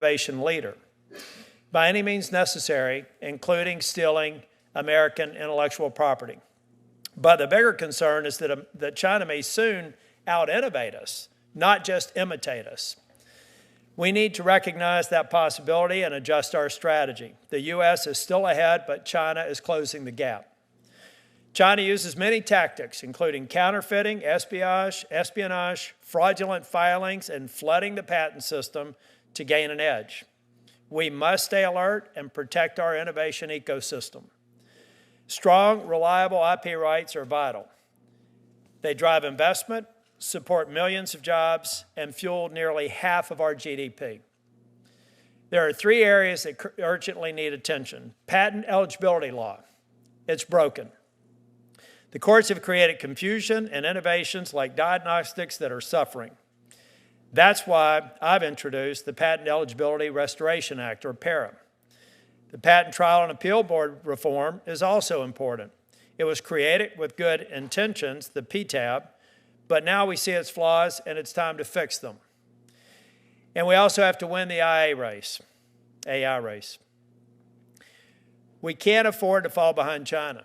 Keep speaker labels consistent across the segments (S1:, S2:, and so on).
S1: innovation leader by any means necessary, including stealing American intellectual property. But the bigger concern is that China may soon out-innovate us, not just imitate us. We need to recognize that possibility and adjust our strategy. The U.S. is still ahead, but China is closing the gap. China uses many tactics, including counterfeiting, espionage, fraudulent filings, and flooding the patent system to gain an edge. We must stay alert and protect our innovation ecosystem. Strong, reliable IP rights are vital. They drive investment, support millions of jobs, and fuel nearly half of our GDP. There are three areas that urgently need attention. Patent eligibility law. It's broken. The courts have created confusion and innovations like diagnostics that are suffering. That's why I've introduced the Patent Eligibility Restoration Act, or PARA. The Patent Trial and Appeal Board reform is also important. It was created with good intentions, the PTAB, but now we see its flaws and it's time to fix them. And we also have to win the AI race. We can't afford to fall behind China,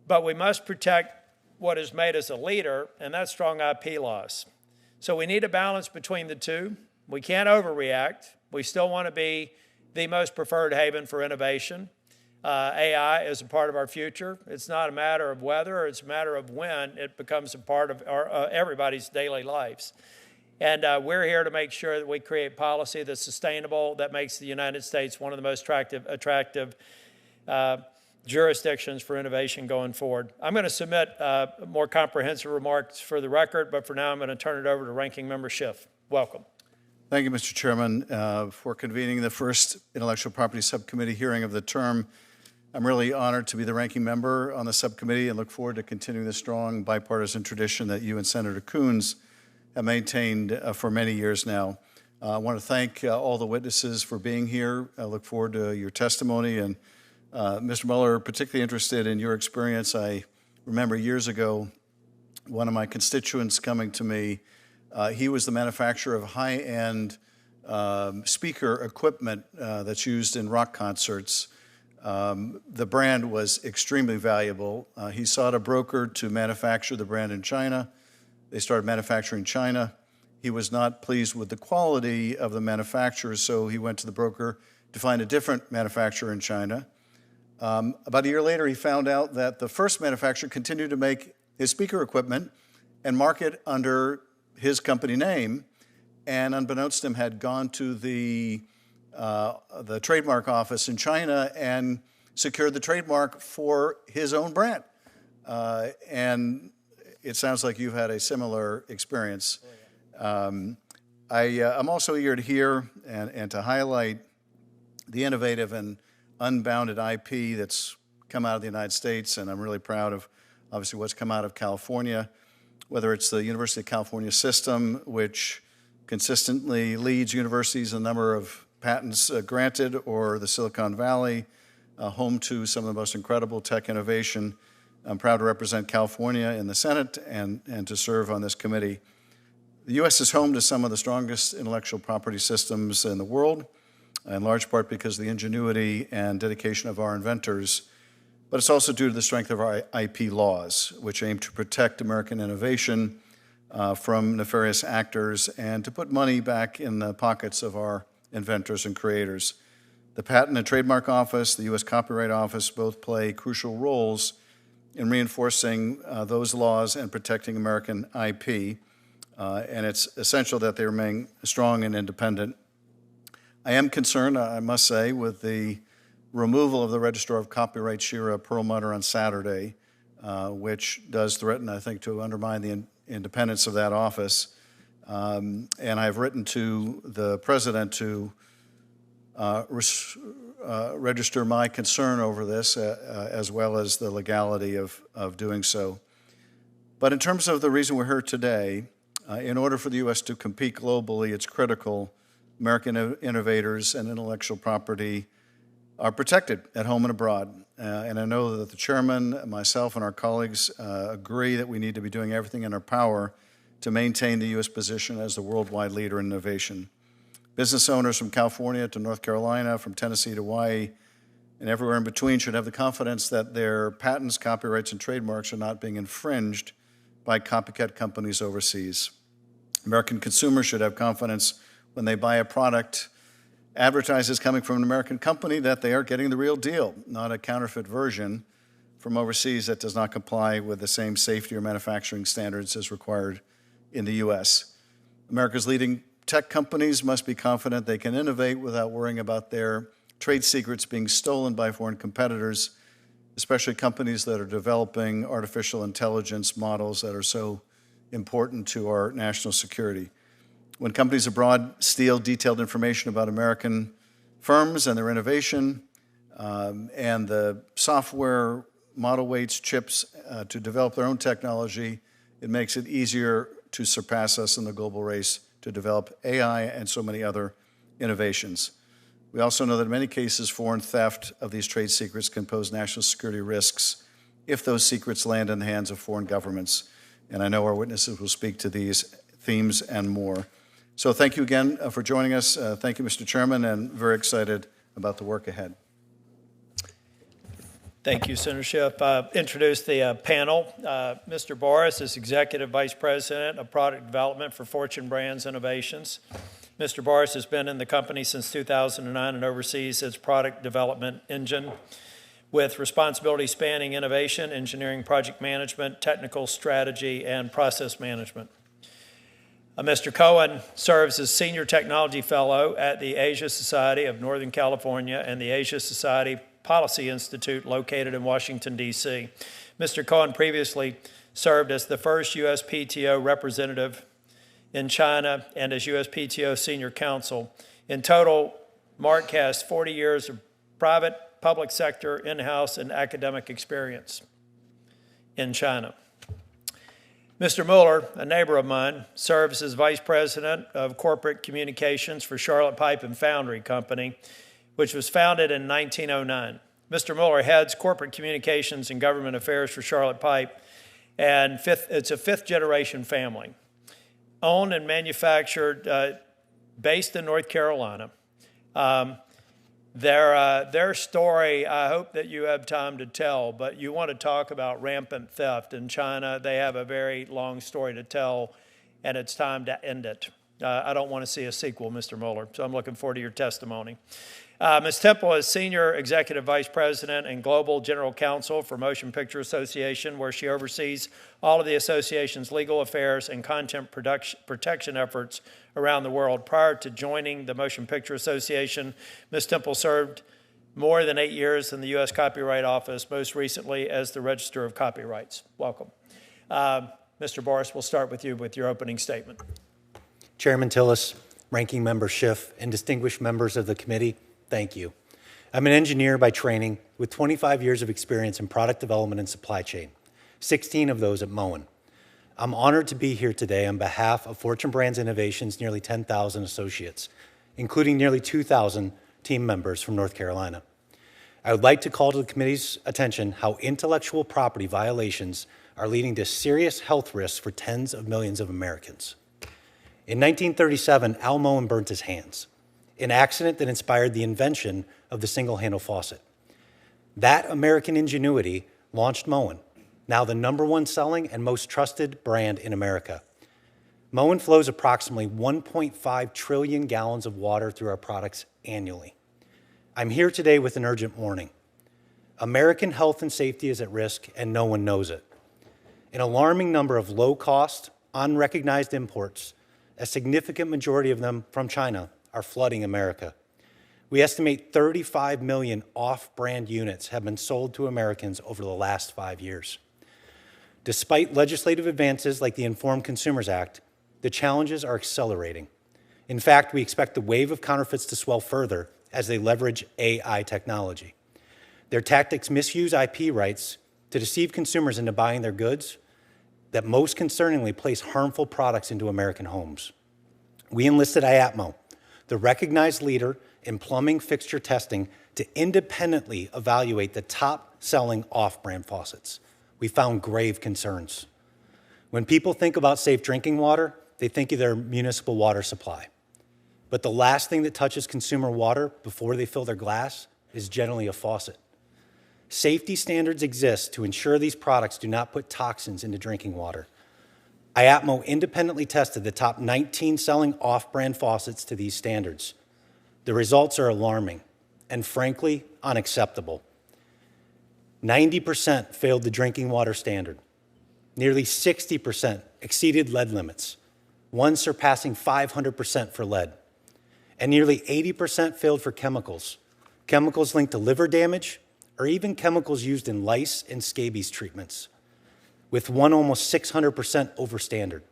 S1: but we must protect what has made us a leader, and that's strong IP laws. So we need a balance between the two. We can't overreact. We still want to be the most preferred haven for innovation. AI is a part of our future. It's not a matter of whether, it's a matter of when it becomes a part of everybody's daily lives. And we're here to make sure that we create policy that's sustainable, that makes the United States one of the most attractive jurisdictions for innovation going forward. I'm going to submit more comprehensive remarks for the record, but for now I'm going to turn it over to Ranking Member Schiff. Welcome.
S2: Thank you, Mr. Chairman, for convening the first Intellectual Property Subcommittee hearing of the term. I'm really honored to be the ranking member on the subcommittee and look forward to continuing the strong bipartisan tradition that you and Senator Coons have maintained for many years now. I want to thank all the witnesses for being here. I look forward to your testimony. And Mr. Mueller, particularly interested in your experience. I remember years ago, one of my constituents coming to me. He was the manufacturer of high-end speaker equipment that's used in rock concerts. The brand was extremely valuable. He sought a broker to manufacture the brand in China. They started manufacturing in China. He was not pleased with the quality of the manufacturer, so he went to the broker to find a different manufacturer in China. About a year later, he found out that the first manufacturer continued to make his speaker equipment and market under his company name, and unbeknownst to him, had gone to the trademark office in China and secured the trademark for his own brand. And it sounds like you've had a similar experience. I'm also eager to hear and to highlight the innovative and unbounded IP that's come out of the United States, and I'm really proud of, obviously, what's come out of California, whether it's the University of California system, which consistently leads universities in the number of patents granted, or the Silicon Valley, home to some of the most incredible tech innovation. I'm proud to represent California in the Senate and to serve on this committee. The U.S. is home to some of the strongest intellectual property systems in the world, in large part because of the ingenuity and dedication of our inventors. But it's also due to the strength of our IP laws, which aim to protect American innovation from nefarious actors and to put money back in the pockets of our inventors and creators. The Patent and Trademark Office, the U.S. Copyright Office, both play crucial roles in reinforcing those laws and protecting American IP, and it's essential that they remain strong and independent. I am concerned, I must say, with the removal of the Registrar of Copyright, Shira Perlmutter, on Saturday, which does threaten, I think, to undermine the independence of that office. And I've written to the President to register my concern over this, as well as the legality of doing so. But in terms of the reason we're here today, in order for the U.S. to compete globally, it's critical American innovators and intellectual property are protected at home and abroad. And I know that the chairman, myself, and our colleagues agree that we need to be doing everything in our power to maintain the U.S. position as the worldwide leader in innovation. Business owners from California to North Carolina, from Tennessee to Hawaii, and everywhere in between should have the confidence that their patents, copyrights, and trademarks are not being infringed by copycat companies overseas. American consumers should have confidence when they buy a product advertised as coming from an American company that they are getting the real deal, not a counterfeit version from overseas that does not comply with the same safety or manufacturing standards as required in the U.S. America's leading tech companies must be confident they can innovate without worrying about their trade secrets being stolen by foreign competitors, especially companies that are developing artificial intelligence models that are so important to our national security. When companies abroad steal detailed information about American firms and their innovation and the software, model weights, chips to develop their own technology, it makes it easier to surpass us in the global race to develop AI and so many other innovations. We also know that in many cases, foreign theft of these trade secrets can pose national security risks if those secrets land in the hands of foreign governments. And I know our witnesses will speak to these themes and more. So thank you again for joining us. Thank you, Mr. Chairman, and very excited about the work ahead.
S1: Thank you, Senator Schiff. Introduce the panel. Mr. Boris is Executive Vice President of Product Development for Fortune Brands Innovations. Mr. Boris has been in the company since 2009 and oversees its product development engine with responsibility spanning innovation, engineering, project management, technical strategy, and process management. Mr. Cohen serves as Senior Technology Fellow at the Asia Society of Northern California and the Asia Society Policy Institute located in Washington, D.C. Mr. Cohen previously served as the first USPTO representative in China and as USPTO Senior Counsel. In total, Mark has 40 years of private, public sector, in-house, and academic experience in China. Mr. Mueller, a neighbor of mine, serves as Vice President of Corporate Communications for Charlotte Pipe and Foundry Company, which was founded in 1909. Mr. Mueller heads Corporate Communications and Government Affairs for Charlotte Pipe, and it's a fifth-generation family. Owned and manufactured, based in North Carolina. Their story, I hope that you have time to tell, but you want to talk about rampant theft in China. They have a very long story to tell, and it's time to end it. I don't want to see a sequel, Mr. Mueller, so I'm looking forward to your testimony. Ms. Temple is Senior Executive Vice President and Global General Counsel for Motion Picture Association, where she oversees all of the association's legal affairs and content protection efforts around the world. Prior to joining the Motion Picture Association, Ms. Temple served more than 8 years in the U.S. Copyright Office, most recently as the Register of Copyrights. Welcome. Mr. Boris, we'll start with you with your opening statement.
S3: Chairman Tillis, Ranking Member Schiff, and distinguished members of the committee, thank you. I'm an engineer by training with 25 years of experience in product development and supply chain, 16 of those at Moen. I'm honored to be here today on behalf of Fortune Brands Innovations' nearly 10,000 associates, including nearly 2,000 team members from North Carolina. I would like to call to the committee's attention how intellectual property violations are leading to serious health risks for tens of millions of Americans. In 1937, Al Moen burnt his hands, an accident that inspired the invention of the single-handle faucet. That American ingenuity launched Moen, now the #1 selling and most trusted brand in America. Moen flows approximately 1.5 trillion gallons of water through our products annually. I'm here today with an urgent warning. American health and safety is at risk, and no one knows it. An alarming number of low-cost, unrecognized imports, a significant majority of them from China, are flooding America. We estimate 35 million off-brand units have been sold to Americans over the last 5 years. Despite legislative advances like the Informed Consumers Act, the challenges are accelerating. In fact, we expect the wave of counterfeits to swell further as they leverage AI technology. Their tactics misuse IP rights to deceive consumers into buying their goods that most concerningly place harmful products into American homes. We enlisted IAPMO, the recognized leader in plumbing fixture testing, to independently evaluate the top-selling off-brand faucets. We found grave concerns. When people think about safe drinking water, they think of their municipal water supply. But the last thing that touches consumer water before they fill their glass is generally a faucet. Safety standards exist to ensure these products do not put toxins into drinking water. IAPMO independently tested the top 19 selling off-brand faucets to these standards. The results are alarming and, frankly, unacceptable. 90% failed the drinking water standard. Nearly 60% exceeded lead limits, one surpassing 500% for lead. And nearly 80% failed for chemicals linked to liver damage, or even chemicals used in lice and scabies treatments, with one almost 600% over standard.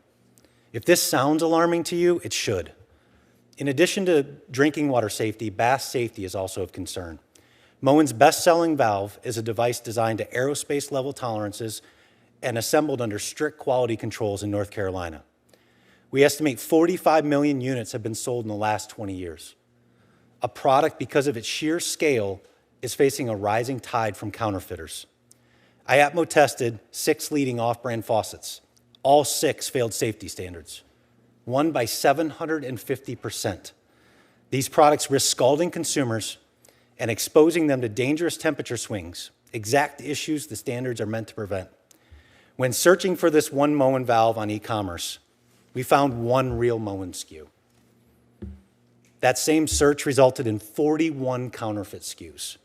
S3: If this sounds alarming to you, it should. In addition to drinking water safety, bath safety is also of concern. Moen's best-selling valve is a device designed to aerospace level tolerances and assembled under strict quality controls in North Carolina. We estimate 45 million units have been sold in the last 20 years. A product, because of its sheer scale, is facing a rising tide from counterfeiters. IAPMO tested 6 leading off-brand faucets. All 6 failed safety standards, one by 750%. These products risk scalding consumers and exposing them to dangerous temperature swings, exact issues the standards are meant to prevent. When searching for this one Moen valve on e-commerce, we found one real Moen SKU. That same search resulted in 41 counterfeit SKUs.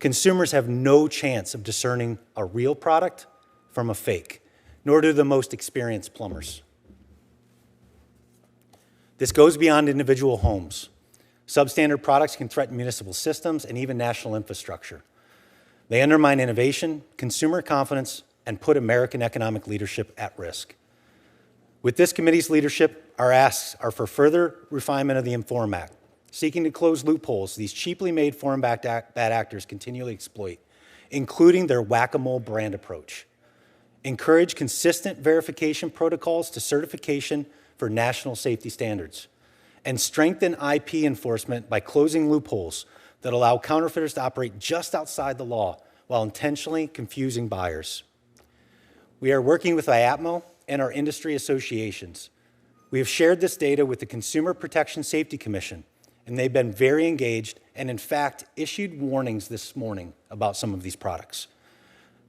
S3: Consumers have no chance of discerning a real product from a fake, nor do the most experienced plumbers. This goes beyond individual homes. Substandard products can threaten municipal systems and even national infrastructure. They undermine innovation, consumer confidence, and put American economic leadership at risk. With this committee's leadership, our asks are for further refinement of the Inform Act, seeking to close loopholes these cheaply made foreign bad actors continually exploit, including their whack-a-mole brand approach. Encourage consistent verification protocols to certification for national safety standards, and strengthen IP enforcement by closing loopholes that allow counterfeiters to operate just outside the law while intentionally confusing buyers. We are working with IAPMO and our industry associations. We have shared this data with the Consumer Protection Safety Commission, and they've been very engaged and, in fact, issued warnings this morning about some of these products.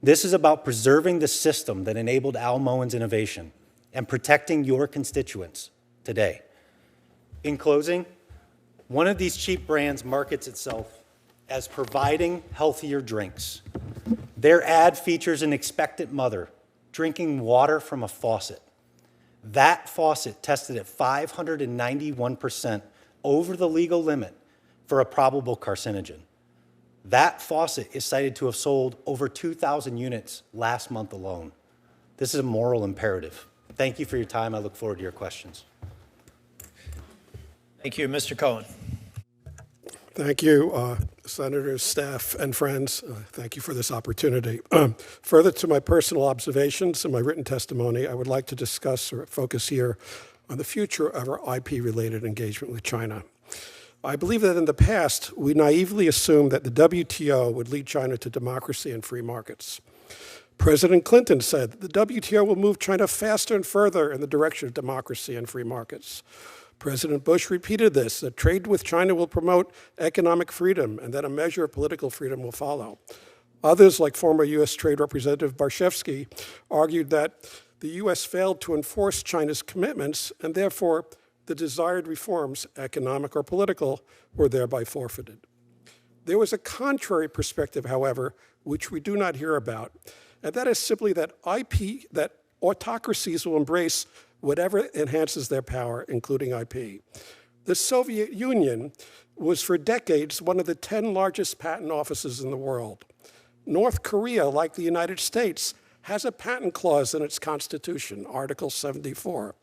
S3: This is about preserving the system that enabled Al Moen's innovation and protecting your constituents today. In closing, one of these cheap brands markets itself as providing healthier drinks. Their ad features an expectant mother drinking water from a faucet. That faucet tested at 591% over the legal limit for a probable carcinogen. That faucet is cited to have sold over 2,000 units last month alone. This is a moral imperative. Thank you for your time. I look forward to your questions.
S1: Thank you. Mr. Cohen.
S4: Thank you, Senators, staff, and friends. Thank you for this opportunity. Further to my personal observations and my written testimony, I would like to discuss or focus here on the future of our IP-related engagement with China. I believe that in the past, we naively assumed that the WTO would lead China to democracy and free markets. President Clinton said that the WTO will move China faster and further in the direction of democracy and free markets. President Bush repeated this, that trade with China will promote economic freedom and that a measure of political freedom will follow. Others, like former U.S. Trade Representative Barshevsky, argued that the U.S. failed to enforce China's commitments and therefore the desired reforms, economic or political, were thereby forfeited. There was a contrary perspective, however, which we do not hear about, and that is simply that autocracies will embrace whatever enhances their power, including IP. The Soviet Union was for decades one of the 10 largest patent offices in the world. North Korea, like the United States, has a patent clause in its constitution, Article 74.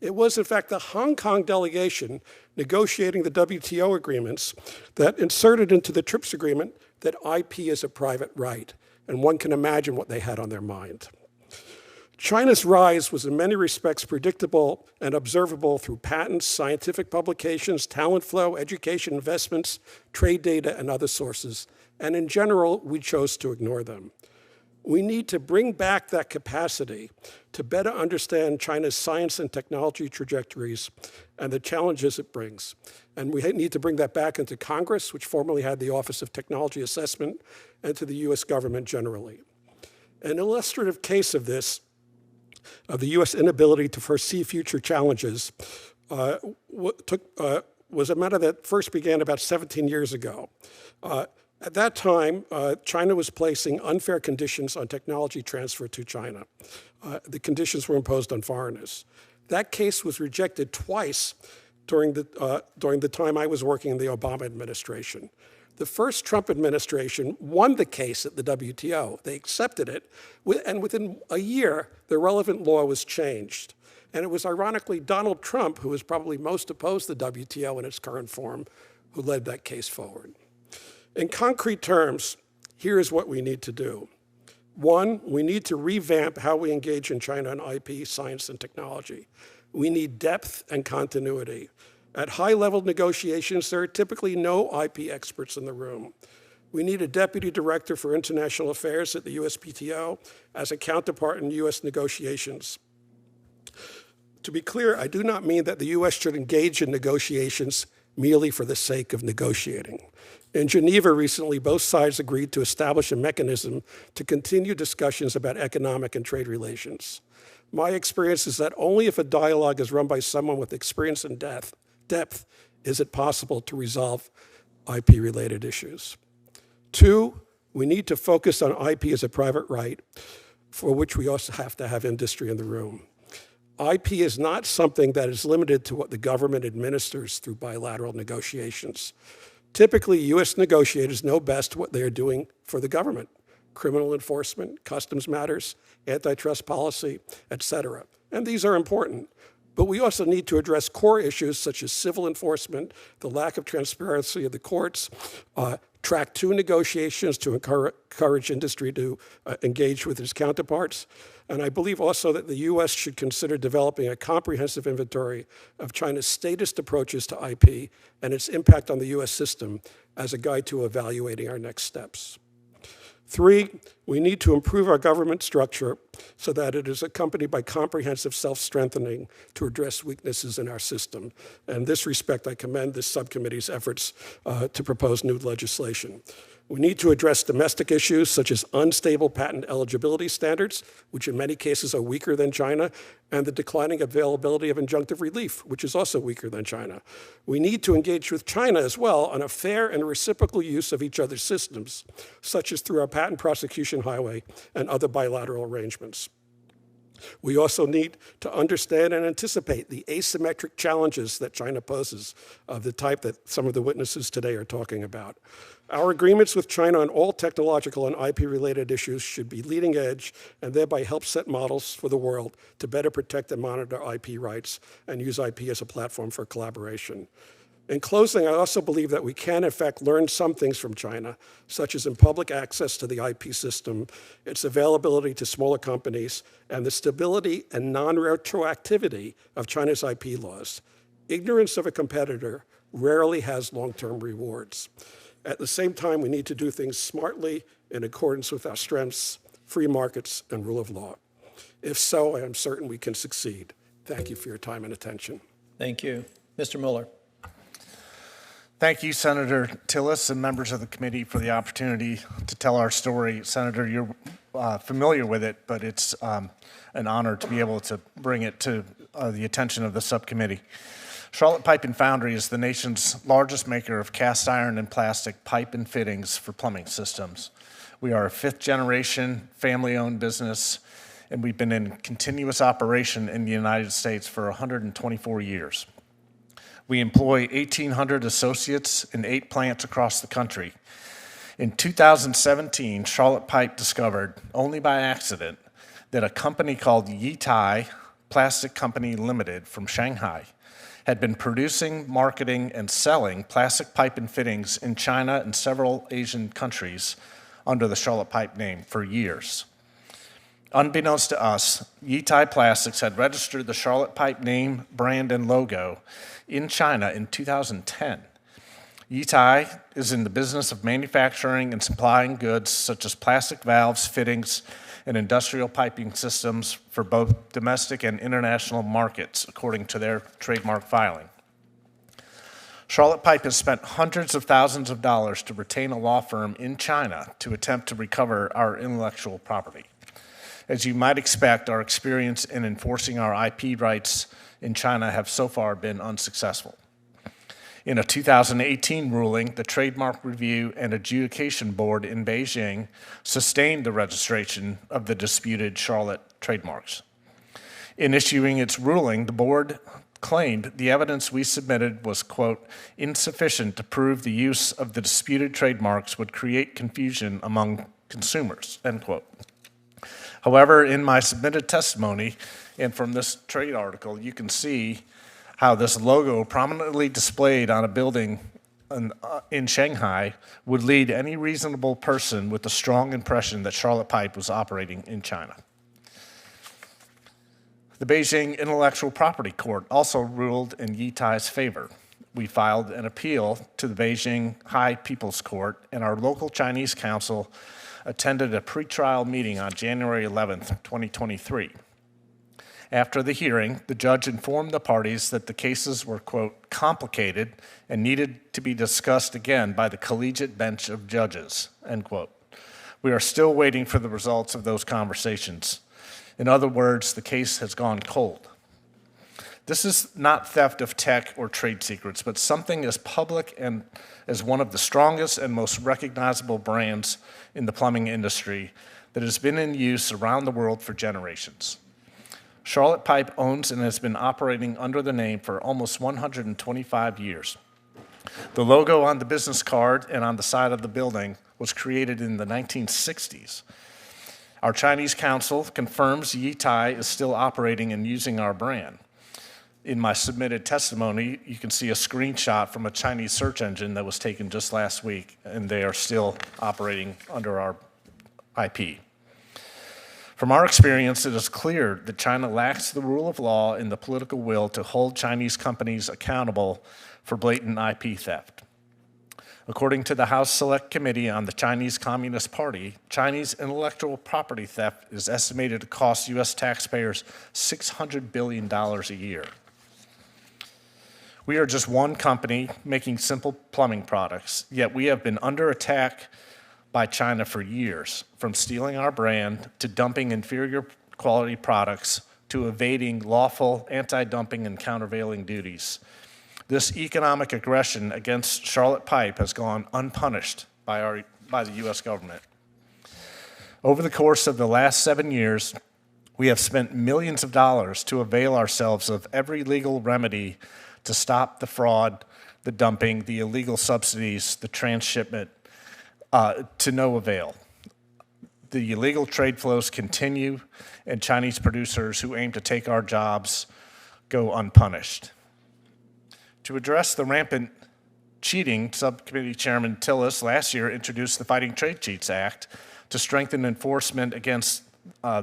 S4: It was, in fact, the Hong Kong delegation negotiating the WTO agreements that inserted into the TRIPS agreement that IP is a private right, and one can imagine what they had on their mind. China's rise was in many respects predictable and observable through patents, scientific publications, talent flow, education, investments, trade data, and other sources, and in general, we chose to ignore them. We need to bring back that capacity to better understand China's science and technology trajectories and the challenges it brings. And we need to bring that back into Congress, which formerly had the Office of Technology Assessment, and to the US government generally. An illustrative case of this, of the US inability to foresee future challenges, was a matter that first began about 17 years ago. At that time, China was placing unfair conditions on technology transfer to China. The conditions were imposed on foreigners. That case was rejected twice during the time I was working in the Obama administration. The first Trump administration won the case at the WTO. They accepted it, and within a year, the relevant law was changed. And it was ironically Donald Trump, who was probably most opposed to the WTO in its current form, who led that case forward. In concrete terms, here is what we need to do. One, we need to revamp how we engage in China on IP, science, and technology. We need depth and continuity. At high-level negotiations, there are typically no IP experts in the room. We need a deputy director for international affairs at the USPTO as a counterpart in US negotiations. To be clear, I do not mean that the US should engage in negotiations merely for the sake of negotiating. In Geneva recently, both sides agreed to establish a mechanism to continue discussions about economic and trade relations. My experience is that only if a dialogue is run by someone with experience and depth is it possible to resolve IP-related issues. Two, we need to focus on IP as a private right, for which we also have to have industry in the room. IP is not something that is limited to what the government administers through bilateral negotiations. Typically, US negotiators know best what they are doing for the government: criminal enforcement, customs matters, antitrust policy, etc. And these are important. But we also need to address core issues such as civil enforcement, the lack of transparency of the courts, track 2 negotiations to encourage industry to engage with its counterparts. And I believe also that the US should consider developing a comprehensive inventory of China's statist approaches to IP and its impact on the US system as a guide to evaluating our next steps. 3, we need to improve our government structure so that it is accompanied by comprehensive self-strengthening to address weaknesses in our system. In this respect, I commend this subcommittee's efforts to propose new legislation. We need to address domestic issues such as unstable patent eligibility standards, which in many cases are weaker than China, and the declining availability of injunctive relief, which is also weaker than China. We need to engage with China as well on a fair and reciprocal use of each other's systems, such as through our patent prosecution highway and other bilateral arrangements. We also need to understand and anticipate the asymmetric challenges that China poses, of the type that some of the witnesses today are talking about. Our agreements with China on all technological and IP-related issues should be leading edge and thereby help set models for the world to better protect and monitor IP rights and use IP as a platform for collaboration. In closing, I also believe that we can, in fact, learn some things from China, such as in public access to the IP system, its availability to smaller companies, and the stability and non-retroactivity of China's IP laws. Ignorance of a competitor rarely has long-term rewards. At the same time, we need to do things smartly in accordance with our strengths, free markets, and rule of law. If so, I am certain we can succeed. Thank you for your time and attention.
S1: Thank you. Mr. Mueller.
S5: Thank you, Senator Tillis, and members of the committee for the opportunity to tell our story. Senator, you're familiar with it, but it's an honor to be able to bring it to the attention of the subcommittee. Charlotte Pipe and Foundry is the nation's largest maker of cast iron and plastic pipe and fittings for plumbing systems. We are a 5th-generation family-owned business, and we've been in continuous operation in the United States for 124 years. We employ 1,800 associates in 8 plants across the country. In 2017, Charlotte Pipe discovered, only by accident, that a company called Yitai Plastic Company Limited from Shanghai had been producing, marketing, and selling plastic pipe and fittings in China and several Asian countries under the Charlotte Pipe name for years. Unbeknownst to us, Yitai Plastics had registered the Charlotte Pipe name, brand, and logo in China in 2010. Yitai is in the business of manufacturing and supplying goods such as plastic valves, fittings, and industrial piping systems for both domestic and international markets, according to their trademark filing. Charlotte Pipe has spent hundreds of thousands of dollars to retain a law firm in China to attempt to recover our intellectual property. As you might expect, our experience in enforcing our IP rights in China have so far been unsuccessful. In a 2018 ruling, the Trademark Review and Adjudication Board in Beijing sustained the registration of the disputed Charlotte trademarks. In issuing its ruling, the board claimed the evidence we submitted was, quote, insufficient to prove the use of the disputed trademarks would create confusion among consumers, end quote. However, in my submitted testimony and from this trade article, you can see how this logo prominently displayed on a building in Shanghai would lead any reasonable person with a strong impression that Charlotte Pipe was operating in China. The Beijing Intellectual Property Court also ruled in Yitai's favor. We filed an appeal to the Beijing High People's Court, and our local Chinese counsel attended a pretrial meeting on January 11th, 2023. After the hearing, the judge informed the parties that the cases were, quote, complicated and needed to be discussed again by the collegiate bench of judges, end quote. We are still waiting for the results of those conversations. In other words, the case has gone cold. This is not theft of tech or trade secrets, but something as public and as one of the strongest and most recognizable brands in the plumbing industry that has been in use around the world for generations. Charlotte Pipe owns and has been operating under the name for almost 125 years. The logo on the business card and on the side of the building was created in the 1960s. Our Chinese counsel confirms Yitai is still operating and using our brand. In my submitted testimony, you can see a screenshot from a Chinese search engine that was taken just last week, and they are still operating under our IP. From our experience, it is clear that China lacks the rule of law and the political will to hold Chinese companies accountable for blatant IP theft. According to the House Select Committee on the Chinese Communist Party, Chinese intellectual property theft is estimated to cost U.S. taxpayers $600 billion a year. We are just one company making simple plumbing products, yet we have been under attack by China for years, from stealing our brand to dumping inferior quality products to evading lawful anti-dumping and countervailing duties. This economic aggression against Charlotte Pipe has gone unpunished by the U.S. government. Over the course of the last 7 years, we have spent millions of dollars to avail ourselves of every legal remedy to stop the fraud, the dumping, the illegal subsidies, the transshipment, to no avail. The illegal trade flows continue, and Chinese producers who aim to take our jobs go unpunished. To address the rampant cheating, Subcommittee Chairman Tillis last year introduced the Fighting Trade Cheats Act to strengthen enforcement against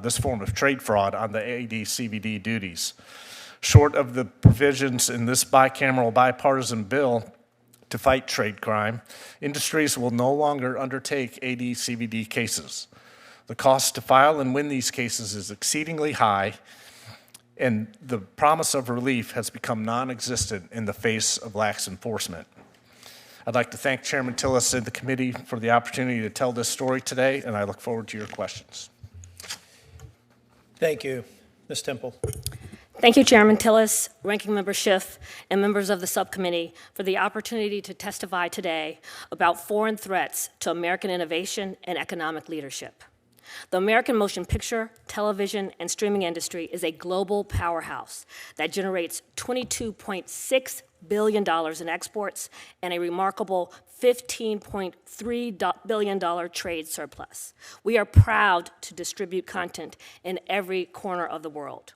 S5: this form of trade fraud on the AD/CVD duties. Short of the provisions in this bicameral bipartisan bill to fight trade crime, industries will no longer undertake AD/CVD cases. The cost to file and win these cases is exceedingly high, and the promise of relief has become non-existent in the face of lax enforcement. I'd like to thank Chairman Tillis and the committee for the opportunity to tell this story today, and I look forward to your questions.
S1: Thank you. Ms. Temple.
S6: Thank you, Chairman Tillis, Ranking Member Schiff, and members of the subcommittee for the opportunity to testify today about foreign threats to American innovation and economic leadership. The American motion picture, television, and streaming industry is a global powerhouse that generates $22.6 billion in exports and a remarkable $15.3 billion trade surplus. We are proud to distribute content in every corner of the world.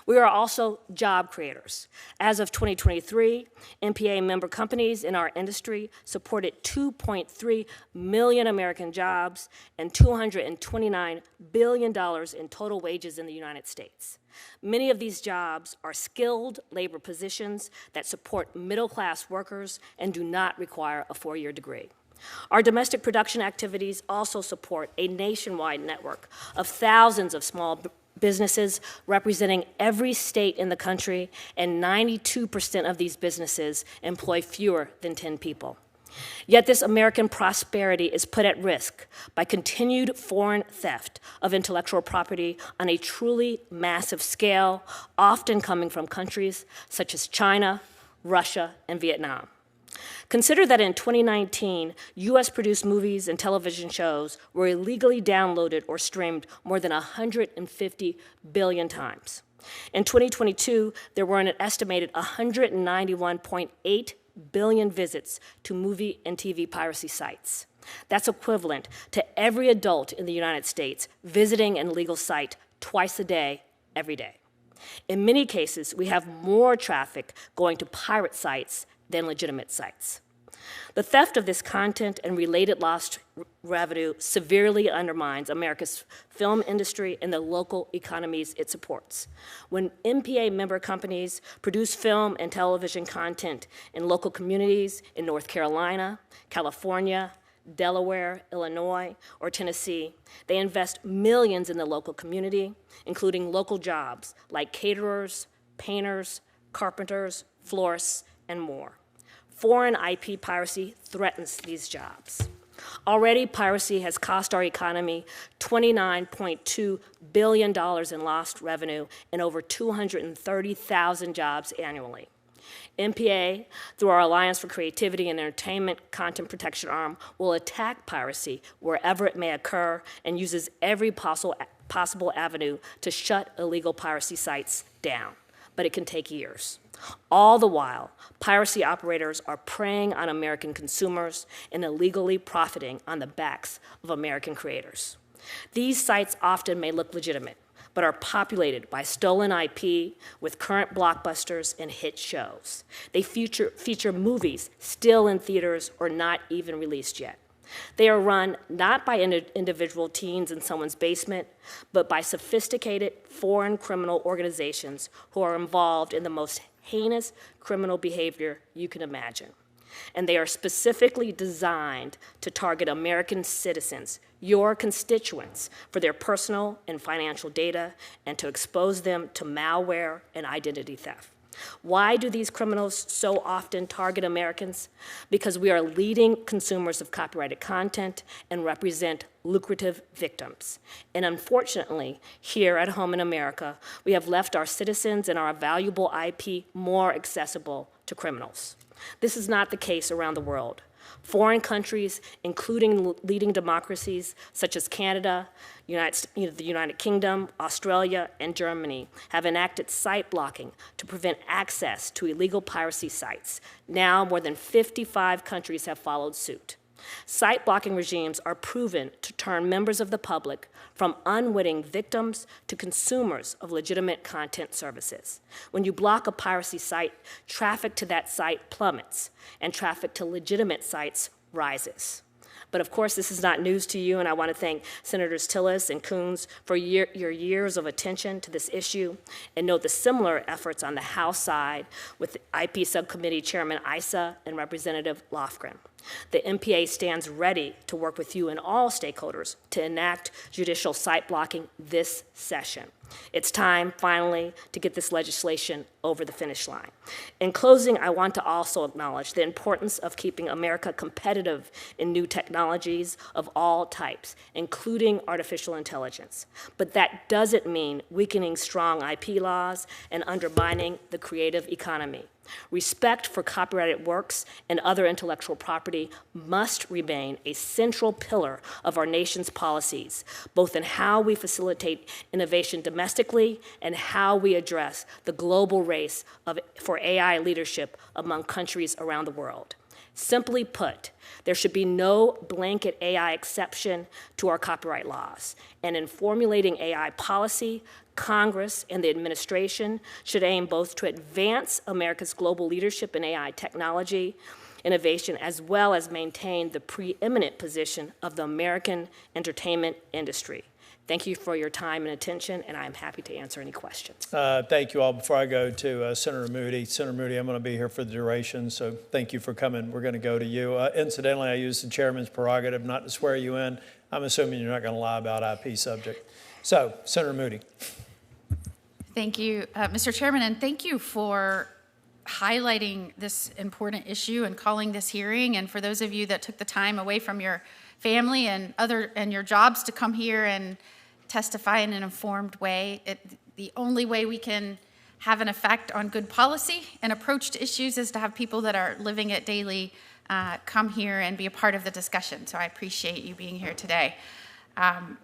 S6: We are also job creators. As of 2023, MPA member companies in our industry supported 2.3 million American jobs and $229 billion in total wages in the United States. Many of these jobs are skilled labor positions that support middle-class workers and do not require a four-year degree. Our domestic production activities also support a nationwide network of thousands of small businesses representing every state in the country, and 92% of these businesses employ fewer than 10 people. Yet this American prosperity is put at risk by continued foreign theft of intellectual property on a truly massive scale, often coming from countries such as China, Russia, and Vietnam. Consider that in 2019, US-produced movies and television shows were illegally downloaded or streamed more than 150 billion times. In 2022, there were an estimated 191.8 billion visits to movie and TV piracy sites. That's equivalent to every adult in the United States visiting an illegal site twice a day, every day. In many cases, we have more traffic going to pirate sites than legitimate sites. The theft of this content and related lost revenue severely undermines America's film industry and the local economies it supports. When MPA member companies produce film and television content in local communities in North Carolina, California, Delaware, Illinois, or Tennessee, they invest millions in the local community, including local jobs like caterers, painters, carpenters, florists, and more. Foreign IP piracy threatens these jobs. Already, piracy has cost our economy $29.2 billion in lost revenue and over 230,000 jobs annually. MPA, through our Alliance for Creativity and Entertainment content protection arm, will attack piracy wherever it may occur and uses every possible avenue to shut illegal piracy sites down. But it can take years. All the while, piracy operators are preying on American consumers and illegally profiting on the backs of American creators. These sites often may look legitimate, but are populated by stolen IP with current blockbusters and hit shows. They feature movies still in theaters or not even released yet. They are run not by individual teens in someone's basement, but by sophisticated foreign criminal organizations who are involved in the most heinous criminal behavior you can imagine. And they are specifically designed to target American citizens, your constituents, for their personal and financial data and to expose them to malware and identity theft. Why do these criminals so often target Americans? Because we are leading consumers of copyrighted content and represent lucrative victims. And unfortunately, here at home in America, we have left our citizens and our valuable IP more accessible to criminals. This is not the case around the world. Foreign countries, including leading democracies such as Canada, the United Kingdom, Australia, and Germany, have enacted site blocking to prevent access to illegal piracy sites. Now, more than 55 countries have followed suit. Site blocking regimes are proven to turn members of the public from unwitting victims to consumers of legitimate content services. When you block a piracy site, traffic to that site plummets, and traffic to legitimate sites rises. But of course, this is not news to you, and I want to thank Senators Tillis and Coons for your years of attention to this issue, and note the similar efforts on the House side with IP Subcommittee Chairman Issa and Representative Lofgren. The MPA stands ready to work with you and all stakeholders to enact judicial site blocking this session. It's time, finally, to get this legislation over the finish line. In closing, I want to also acknowledge the importance of keeping America competitive in new technologies of all types, including artificial intelligence. But that doesn't mean weakening strong IP laws and undermining the creative economy. Respect for copyrighted works and other intellectual property must remain a central pillar of our nation's policies, both in how we facilitate innovation domestically and how we address the global race for AI leadership among countries around the world. Simply put, there should be no blanket AI exception to our copyright laws. And in formulating AI policy, Congress and the administration should aim both to advance America's global leadership in AI technology, innovation, as well as maintain the preeminent position of the American entertainment industry. Thank you for your time and attention, and I'm happy to answer any questions.
S1: Thank you all. Before I go to Senator Moody, I'm going to be here for the duration, so thank you for coming. We're going to go to you. Incidentally, I use the chairman's prerogative not to swear you in. I'm assuming you're not going to lie about IP subject. So, Senator Moody.
S7: Thank you, Mr. Chairman, and thank you for highlighting this important issue and calling this hearing. And for those of you that took the time away from your family and your jobs to come here and testify in an informed way, the only way we can have an effect on good policy and approach to issues is to have people that are living it daily come here and be a part of the discussion. So I appreciate you being here today. I'm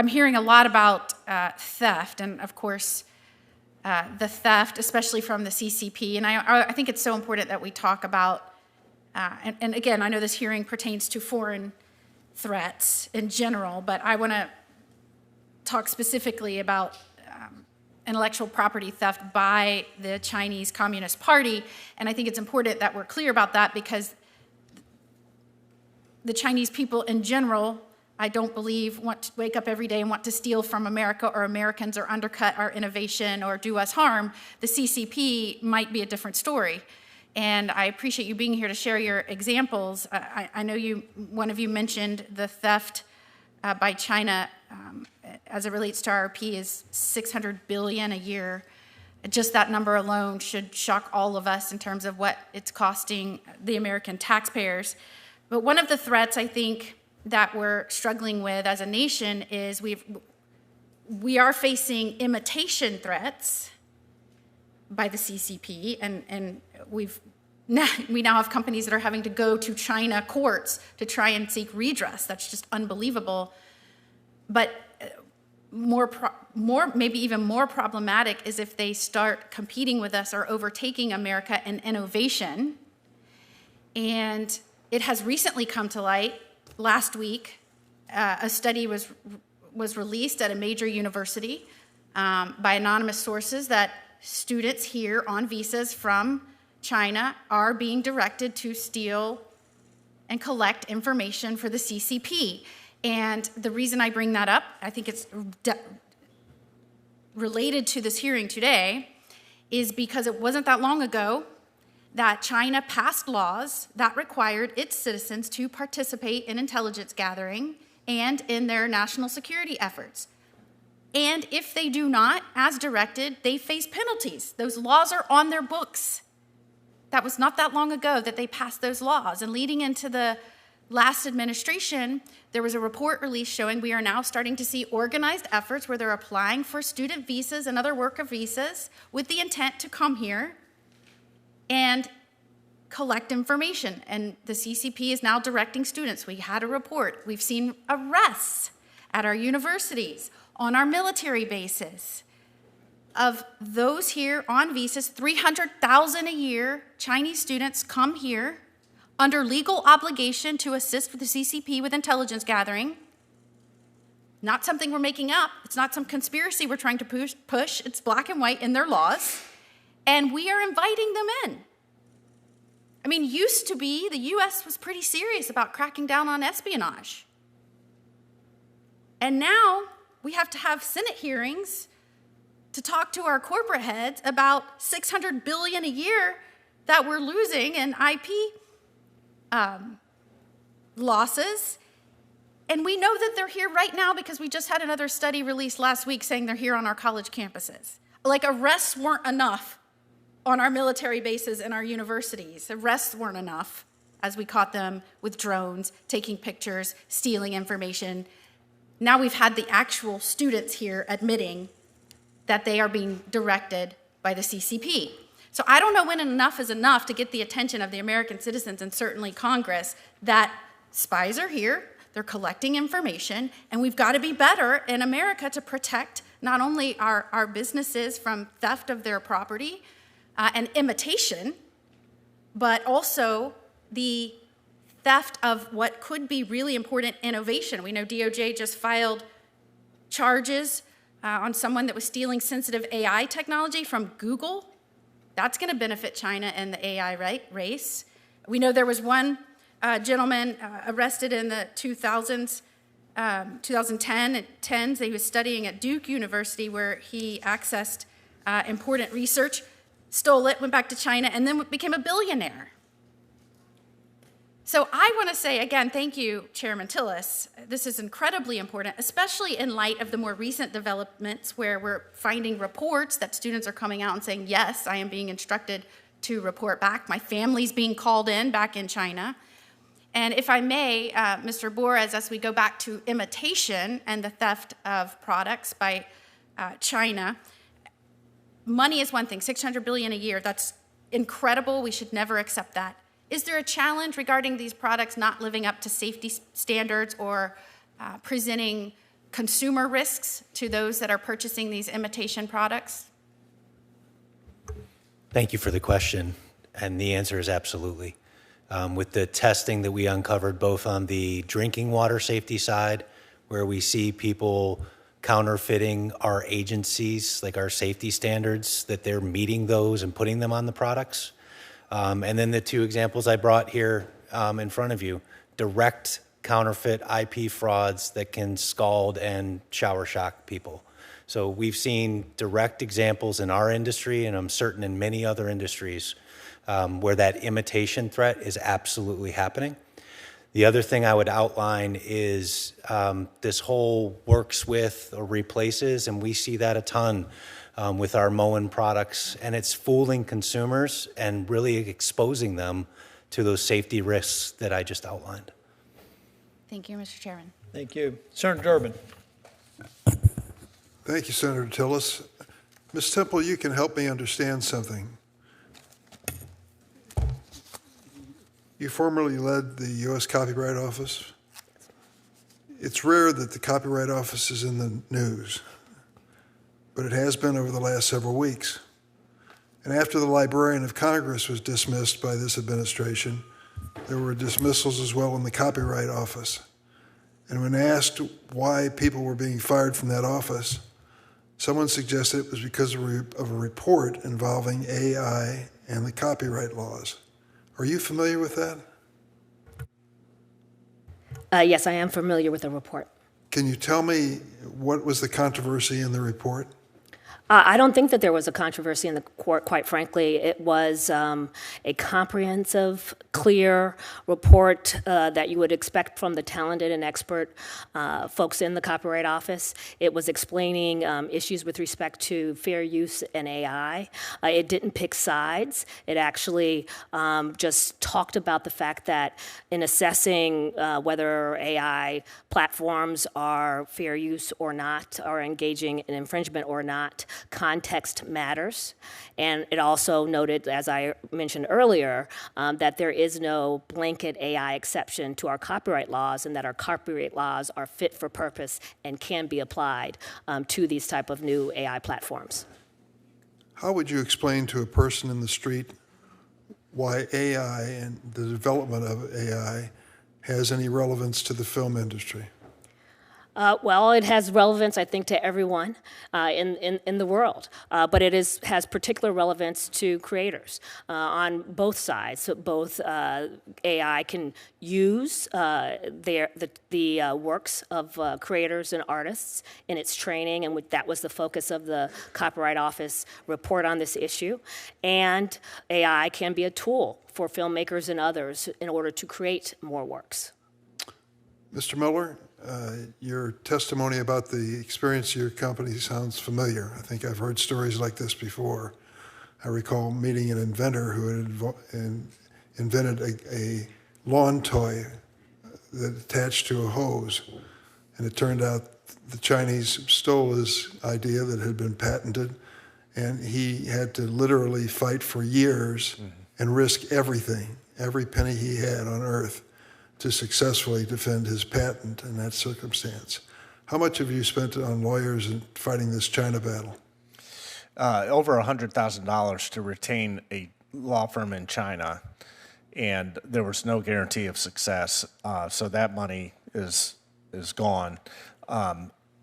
S7: hearing a lot about theft, and of course, the theft, especially from the CCP. And I think it's so important that we talk about, and again, I know this hearing pertains to foreign threats in general, but I want to talk specifically about intellectual property theft by the Chinese Communist Party. And I think it's important that we're clear about that because the Chinese people in general, I don't believe, want to wake up every day and want to steal from America or Americans or undercut our innovation or do us harm. The CCP might be a different story. And I appreciate you being here to share your examples. I know one of you mentioned the theft by China as it relates to RRP is $600 billion a year. Just that number alone should shock all of us in terms of what it's costing the American taxpayers. But one of the threats I think that we're struggling with as a nation is we are facing imitation threats by the CCP, and we now have companies that are having to go to China courts to try and seek redress. That's just unbelievable. But maybe even more problematic is if they start competing with us or overtaking America in innovation. And it has recently come to light. Last week, a study was released at a major university by anonymous sources that students here on visas from China are being directed to steal and collect information for the CCP. And the reason I bring that up, I think it's related to this hearing today, is because it wasn't that long ago that China passed laws that required its citizens to participate in intelligence gathering and in their national security efforts. And if they do not, as directed, they face penalties. Those laws are on their books. That was not that long ago that they passed those laws. And leading into the last administration, there was a report released showing we are now starting to see organized efforts where they're applying for student visas and other worker visas with the intent to come here and collect information. And the CCP is now directing students. We had a report. We've seen arrests at our universities, on our military bases, of those here on visas. 300,000 a year Chinese students come here under legal obligation to assist with the CCP with intelligence gathering. Not something we're making up. It's not some conspiracy we're trying to push. It's black and white in their laws. And we are inviting them in. I mean, used to be, the U.S. was pretty serious about cracking down on espionage. And now we have to have Senate hearings to talk to our corporate heads about $600 billion a year that we're losing in IP losses. And we know that they're here right now because we just had another study released last week saying they're here on our college campuses. Like arrests weren't enough on our military bases and our universities. Arrests weren't enough as we caught them with drones, taking pictures, stealing information. Now we've had the actual students here admitting that they are being directed by the CCP. So I don't know when enough is enough to get the attention of the American citizens and certainly Congress that spies are here, they're collecting information, and we've got to be better in America to protect not only our businesses from theft of their property and imitation, but also the theft of what could be really important innovation. We know DOJ just filed charges on someone that was stealing sensitive AI technology from Google. That's going to benefit China in the AI race. We know there was one gentleman arrested in the 2000s, 2010s. He was studying at Duke University where he accessed important research, stole it, went back to China, and then became a billionaire. So I want to say, again, thank you, Chairman Tillis. This is incredibly important, especially in light of the more recent developments where we're finding reports that students are coming out and saying, yes, I am being instructed to report back. My family's being called in back in China. And if I may, Mr. Borres, as we go back to imitation and the theft of products by China, money is one thing, $600 billion a year. That's incredible. We should never accept that. Is there a challenge regarding these products not living up to safety standards or presenting consumer risks to those that are purchasing these imitation products?
S3: Thank you for the question, and the answer is absolutely. With the testing that we uncovered both on the drinking water safety side, where we see people counterfeiting our agencies, like our safety standards, that they're meeting those and putting them on the products. And then the two examples I brought here in front of you, direct counterfeit IP frauds that can scald and shower shock people. So we've seen direct examples in our industry, and I'm certain in many other industries, where that imitation threat is absolutely happening. The other thing I would outline is this whole works with or replaces, and we see that a ton with our Moen products, and it's fooling consumers and really exposing them to those safety risks that I just outlined.
S7: Thank you, Mr. Chairman.
S1: Thank you. Senator Durbin.
S8: Thank you, Senator Tillis. Ms. Temple, you can help me understand something. You formerly led the U.S. Copyright Office. It's rare that the Copyright Office is in the news, but it has been over the last several weeks. And after the Librarian of Congress was dismissed by this administration, there were dismissals as well in the Copyright Office. And when asked why people were being fired from that office, someone suggested it was because of a report involving AI and the copyright laws. Are you familiar with that?
S6: Yes, I am familiar with the report.
S8: Can you tell me what was the controversy in the report?
S6: I don't think that there was a controversy in the court, quite frankly. It was a comprehensive, clear report that you would expect from the talented and expert folks in the Copyright Office. It was explaining issues with respect to fair use and AI. It didn't pick sides. It actually just talked about the fact that in assessing whether AI platforms are fair use or not, are engaging in infringement or not, context matters. And it also noted, as I mentioned earlier, that there is no blanket AI exception to our copyright laws, and that our copyright laws are fit for purpose and can be applied to these type of new AI platforms.
S8: How would you explain to a person in the street why AI and the development of AI has any relevance to the film industry?
S6: Well, it has relevance, I think, to everyone in the world, but it has particular relevance to creators on both sides. So both AI can use the works of creators and artists in its training, and that was the focus of the Copyright Office report on this issue. And AI can be a tool for filmmakers and others in order to create more works.
S8: Mr. Miller, your testimony about the experience of your company sounds familiar. I think I've heard stories like this before. I recall meeting an inventor who had invented a lawn toy that attached to a hose, and it turned out the Chinese stole his idea that had been patented, and he had to literally fight for years and risk everything, every penny he had on earth, to successfully defend his patent in that circumstance. How much have you spent on lawyers in fighting this China battle?
S5: Over $100,000 to retain law firm in China, and there was no guarantee of success. So that money is gone.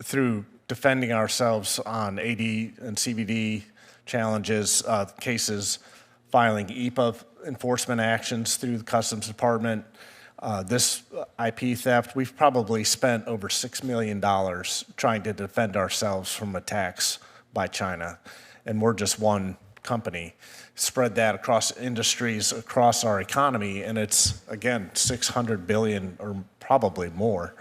S5: Through defending ourselves on AD and CVD challenges, cases, filing EPA enforcement actions through the Customs Department, this IP theft, we've probably spent over $6 million trying to defend ourselves from attacks by China. And we're just one company. Spread that across industries, across our economy, and it's, again, $600 billion or probably more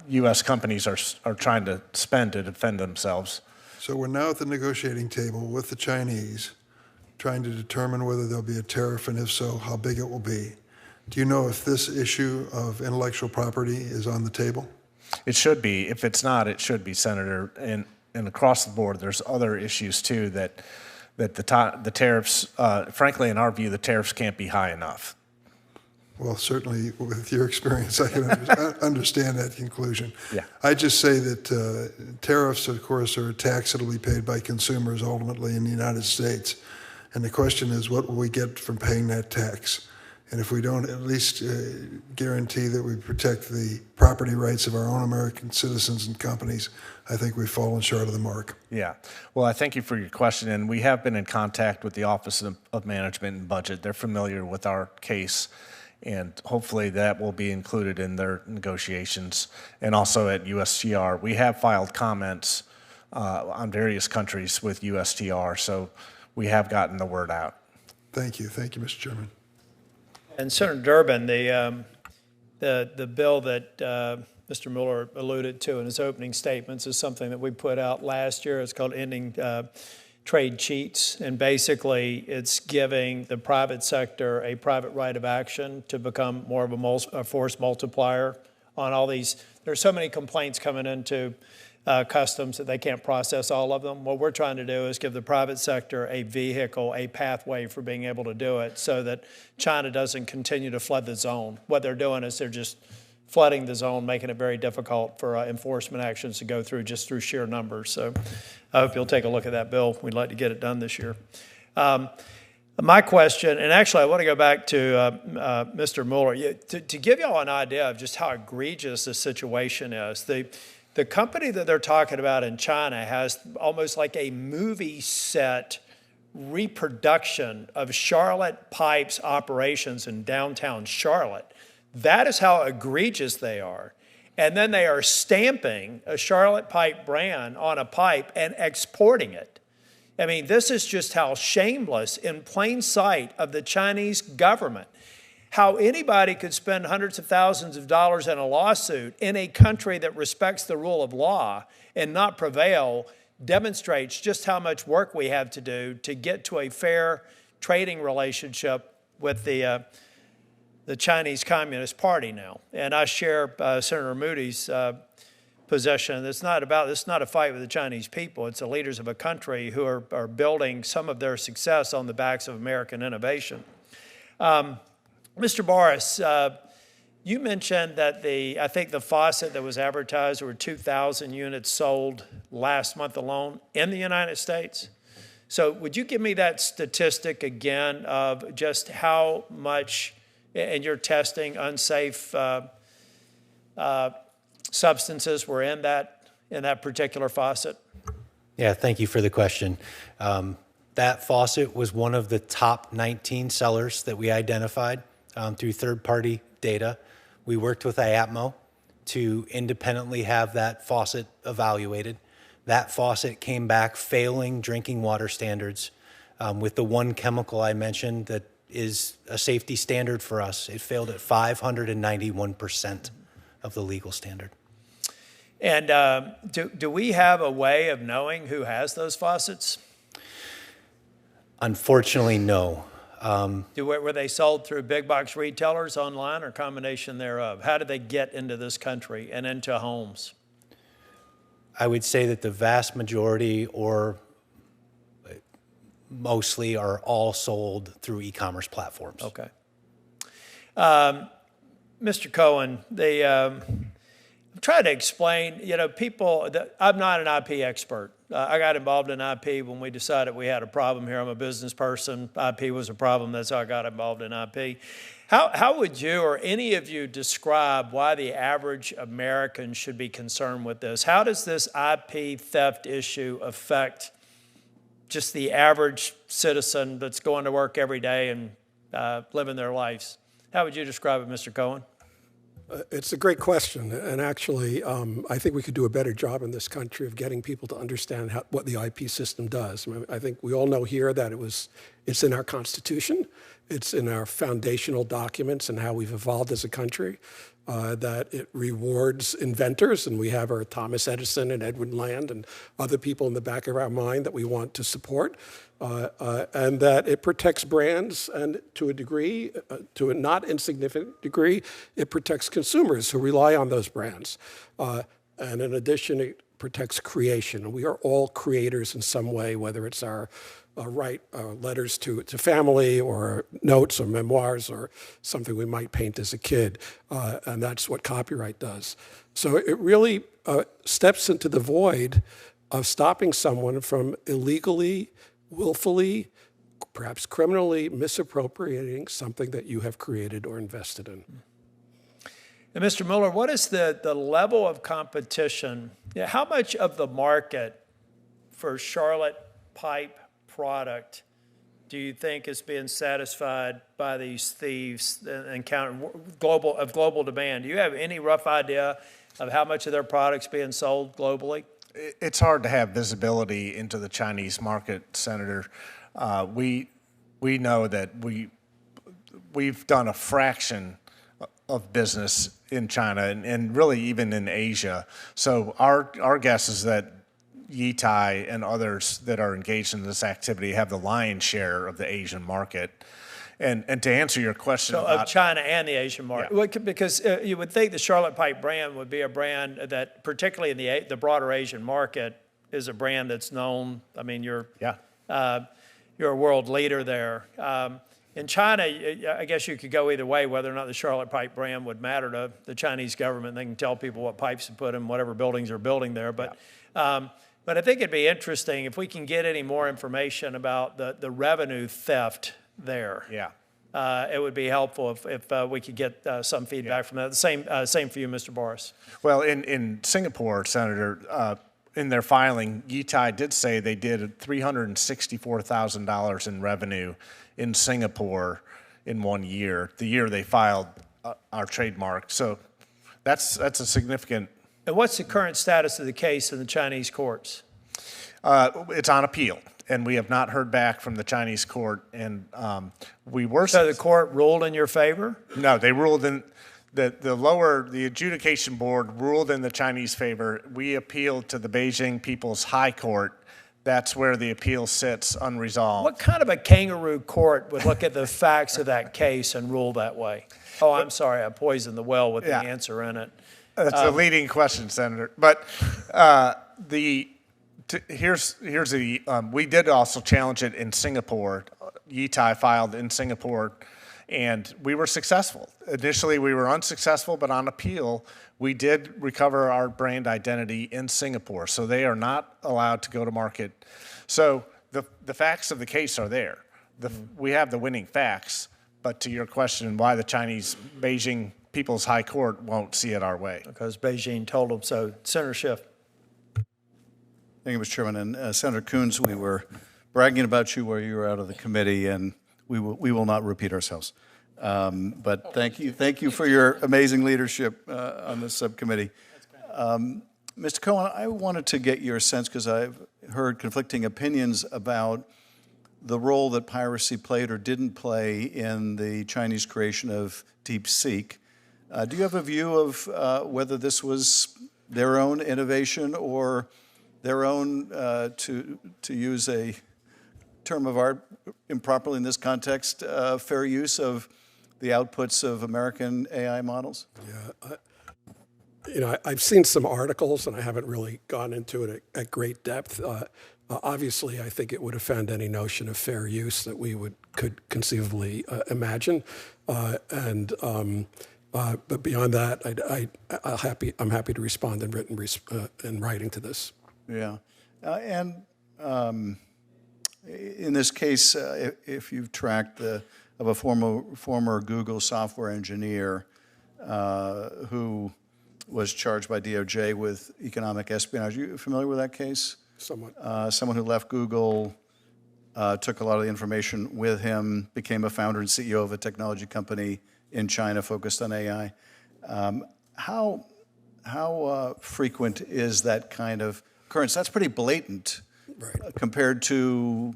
S5: U.S. companies are trying to spend to defend themselves.
S8: So we're now at the negotiating table with the Chinese, trying to determine whether there'll be a tariff, and if so, how big it will be. Do you know if this issue of intellectual property is on the table?
S5: It should be. If it's not, it should be, Senator. And across the board, there's other issues too that the tariffs, frankly, in our view, the tariffs can't be high enough.
S8: Well, certainly with your experience, I can understand that conclusion.
S5: Yeah.
S8: I just say that tariffs, of course, are a tax that will be paid by consumers ultimately in the United States. And the question is, what will we get from paying that tax? And if we don't at least guarantee that we protect the property rights of our own American citizens and companies, I think we've fallen short of the mark.
S5: Yeah. Well, I thank you for your question. And we have been in contact with the Office of Management and Budget. They're familiar with our case. And hopefully that will be included in their negotiations. And also at USTR, we have filed comments on various countries with USTR, so we have gotten the word out.
S8: Thank you. Thank you, Mr. Chairman.
S1: And Senator Durbin, the bill that Mr. Mueller alluded to in his opening statements is something that we put out last year. It's called Ending Trade Cheats, and basically it's giving the private sector a private right of action to become more of a force multiplier on all these. There's so many complaints coming into customs that they can't process all of them. What we're trying to do is give the private sector a vehicle, a pathway for being able to do it so that China doesn't continue to flood the zone. What they're doing is they're just flooding the zone, making it very difficult for enforcement actions to go through just through sheer numbers. So I hope you'll take a look at that bill. We'd like to get it done this year. My question, and actually I want to go back to Mr. Mueller, to give y'all an idea of just how egregious the situation is. The company that they're talking about in China has almost like a movie set reproduction of Charlotte Pipe's operations in downtown Charlotte. That is how egregious they are. And then they are stamping a Charlotte Pipe brand on a pipe and exporting it. I mean, this is just how shameless, in plain sight of the Chinese government, how anybody could spend hundreds of thousands of dollars in a lawsuit in a country that respects the rule of law and not prevail demonstrates just how much work we have to do to get to a fair trading relationship with the Chinese Communist Party now. And I share Senator Moody's position. It's not a fight with the Chinese people. It's the leaders of a country who are building some of their success on the backs of American innovation. Mr. Boris, you mentioned that I think the faucet that was advertised, there were 2,000 units sold last month alone in the United States. So would you give me that statistic again of just how much in your testing unsafe substances were in that particular faucet?
S3: Yeah, thank you for the question. That faucet was one of the top 19 sellers that we identified through third-party data. We worked with IAPMO to independently have that faucet evaluated. That faucet came back failing drinking water standards with the one chemical I mentioned that is a safety standard for us. It failed at 591% of the legal standard.
S1: And do we have a way of knowing who has those faucets?
S3: Unfortunately, no.
S1: Were they sold through big box retailers online or combination thereof? How did they get into this country and into homes?
S3: I would say that the vast majority or mostly are all sold through e-commerce platforms.
S1: Okay. Mr. Cohen, try to explain, people, I'm not an IP expert. I got involved in IP when we decided we had a problem here. I'm a business person. IP was a problem. That's how I got involved in IP. How would you or any of you describe why the average American should be concerned with this? How does this IP theft issue affect just the average citizen that's going to work every day and living their lives? How would you describe it, Mr. Cohen?
S4: It's a great question, and actually, I think we could do a better job in this country of getting people to understand what the IP system does. I think we all know here that it's in our Constitution, it's in our foundational documents and how we've evolved as a country, that it rewards inventors, and we have our Thomas Edison and Edwin Land and other people in the back of our mind that we want to support. And that it protects brands, and to a degree, to a not insignificant degree, it protects consumers who rely on those brands. And in addition, it protects creation. We are all creators in some way, whether it's our letters to family or notes or memoirs or something we might paint as a kid. And that's what copyright does. So it really steps into the void of stopping someone from illegally, willfully, perhaps criminally misappropriating something that you have created or invested in.
S1: And Mr. Mueller, what is the level of competition? How much of the market for Charlotte pipe product do you think is being satisfied by these thieves and global demand? Do you have any rough idea of how much of their product's being sold globally?
S5: It's hard to have visibility into the Chinese market, Senator. We know that we've done a fraction of business in China and really even in Asia. So our guess is that Yitai and others that are engaged in this activity have the lion's share of the Asian market. And to answer your question
S1: of China and the Asian market, yeah. Because you would think the Charlotte Pipe brand would be a brand that, particularly in the broader Asian market, is a brand that's known. I mean, you're a world leader there. In China, I guess you could go either way, whether or not the Charlotte Pipe brand would matter to the Chinese government. They can tell people what pipes to put in whatever buildings they're building there. But I think it'd be interesting if we can get any more information about the revenue theft there.
S5: Yeah.
S1: It would be helpful if we could get some feedback from that. The same for you, Mr. Boris.
S5: Well, in Singapore, Senator, in their filing, Yitai did say they did $364,000 in revenue in Singapore in 1 year, the year they filed our trademark. So that's a significant.
S1: And what's the current status of the case in the Chinese courts?
S5: It's on appeal. And we have not heard back from the Chinese court, and we were.
S1: So the court ruled in your favor?
S5: No, they ruled in the adjudication board ruled in the Chinese favor. We appealed to the Beijing People's High Court. That's where the appeal sits unresolved.
S1: What kind of a kangaroo court would look at the facts of that case and rule that way? Oh, I'm sorry, I poisoned the well with the answer in it.
S5: That's a leading question, Senator. But we did also challenge it in Singapore. Yitai filed in Singapore, and we were successful. Initially, we were unsuccessful, but on appeal, we did recover our brand identity in Singapore. So they are not allowed to go to market. So the facts of the case are there. We have the winning facts. But to your question, why the Beijing People's High Court won't see it our way?
S1: Because Beijing told them so. Senator Schiff.
S2: Thank you, Mr. Chairman. And Senator Coons, we were bragging about you while you were out of the committee, and we will not repeat ourselves. But thank you for your amazing leadership on this subcommittee. Mr. Cohen, I wanted to get your sense, because I've heard conflicting opinions about the role that piracy played or didn't play in the Chinese creation of DeepSeek. Do you have a view of whether this was their own innovation or their own, to use a term of art improperly in this context, fair use of the outputs of American AI models?
S4: Yeah, I've seen some articles, and I haven't really gone into it at great depth. Obviously, I think it would offend any notion of fair use that we could conceivably imagine. But beyond that, I'm happy to respond in writing to this.
S2: Yeah. In this case, if you've tracked of a former Google software engineer who was charged by DOJ with economic espionage, are you familiar with that case?
S4: Somewhat.
S2: Someone who left Google, took a lot of the information with him, became a founder and CEO of a technology company in China focused on AI. How frequent is that kind of occurrence? That's pretty blatant,
S4: Right.
S2: Compared to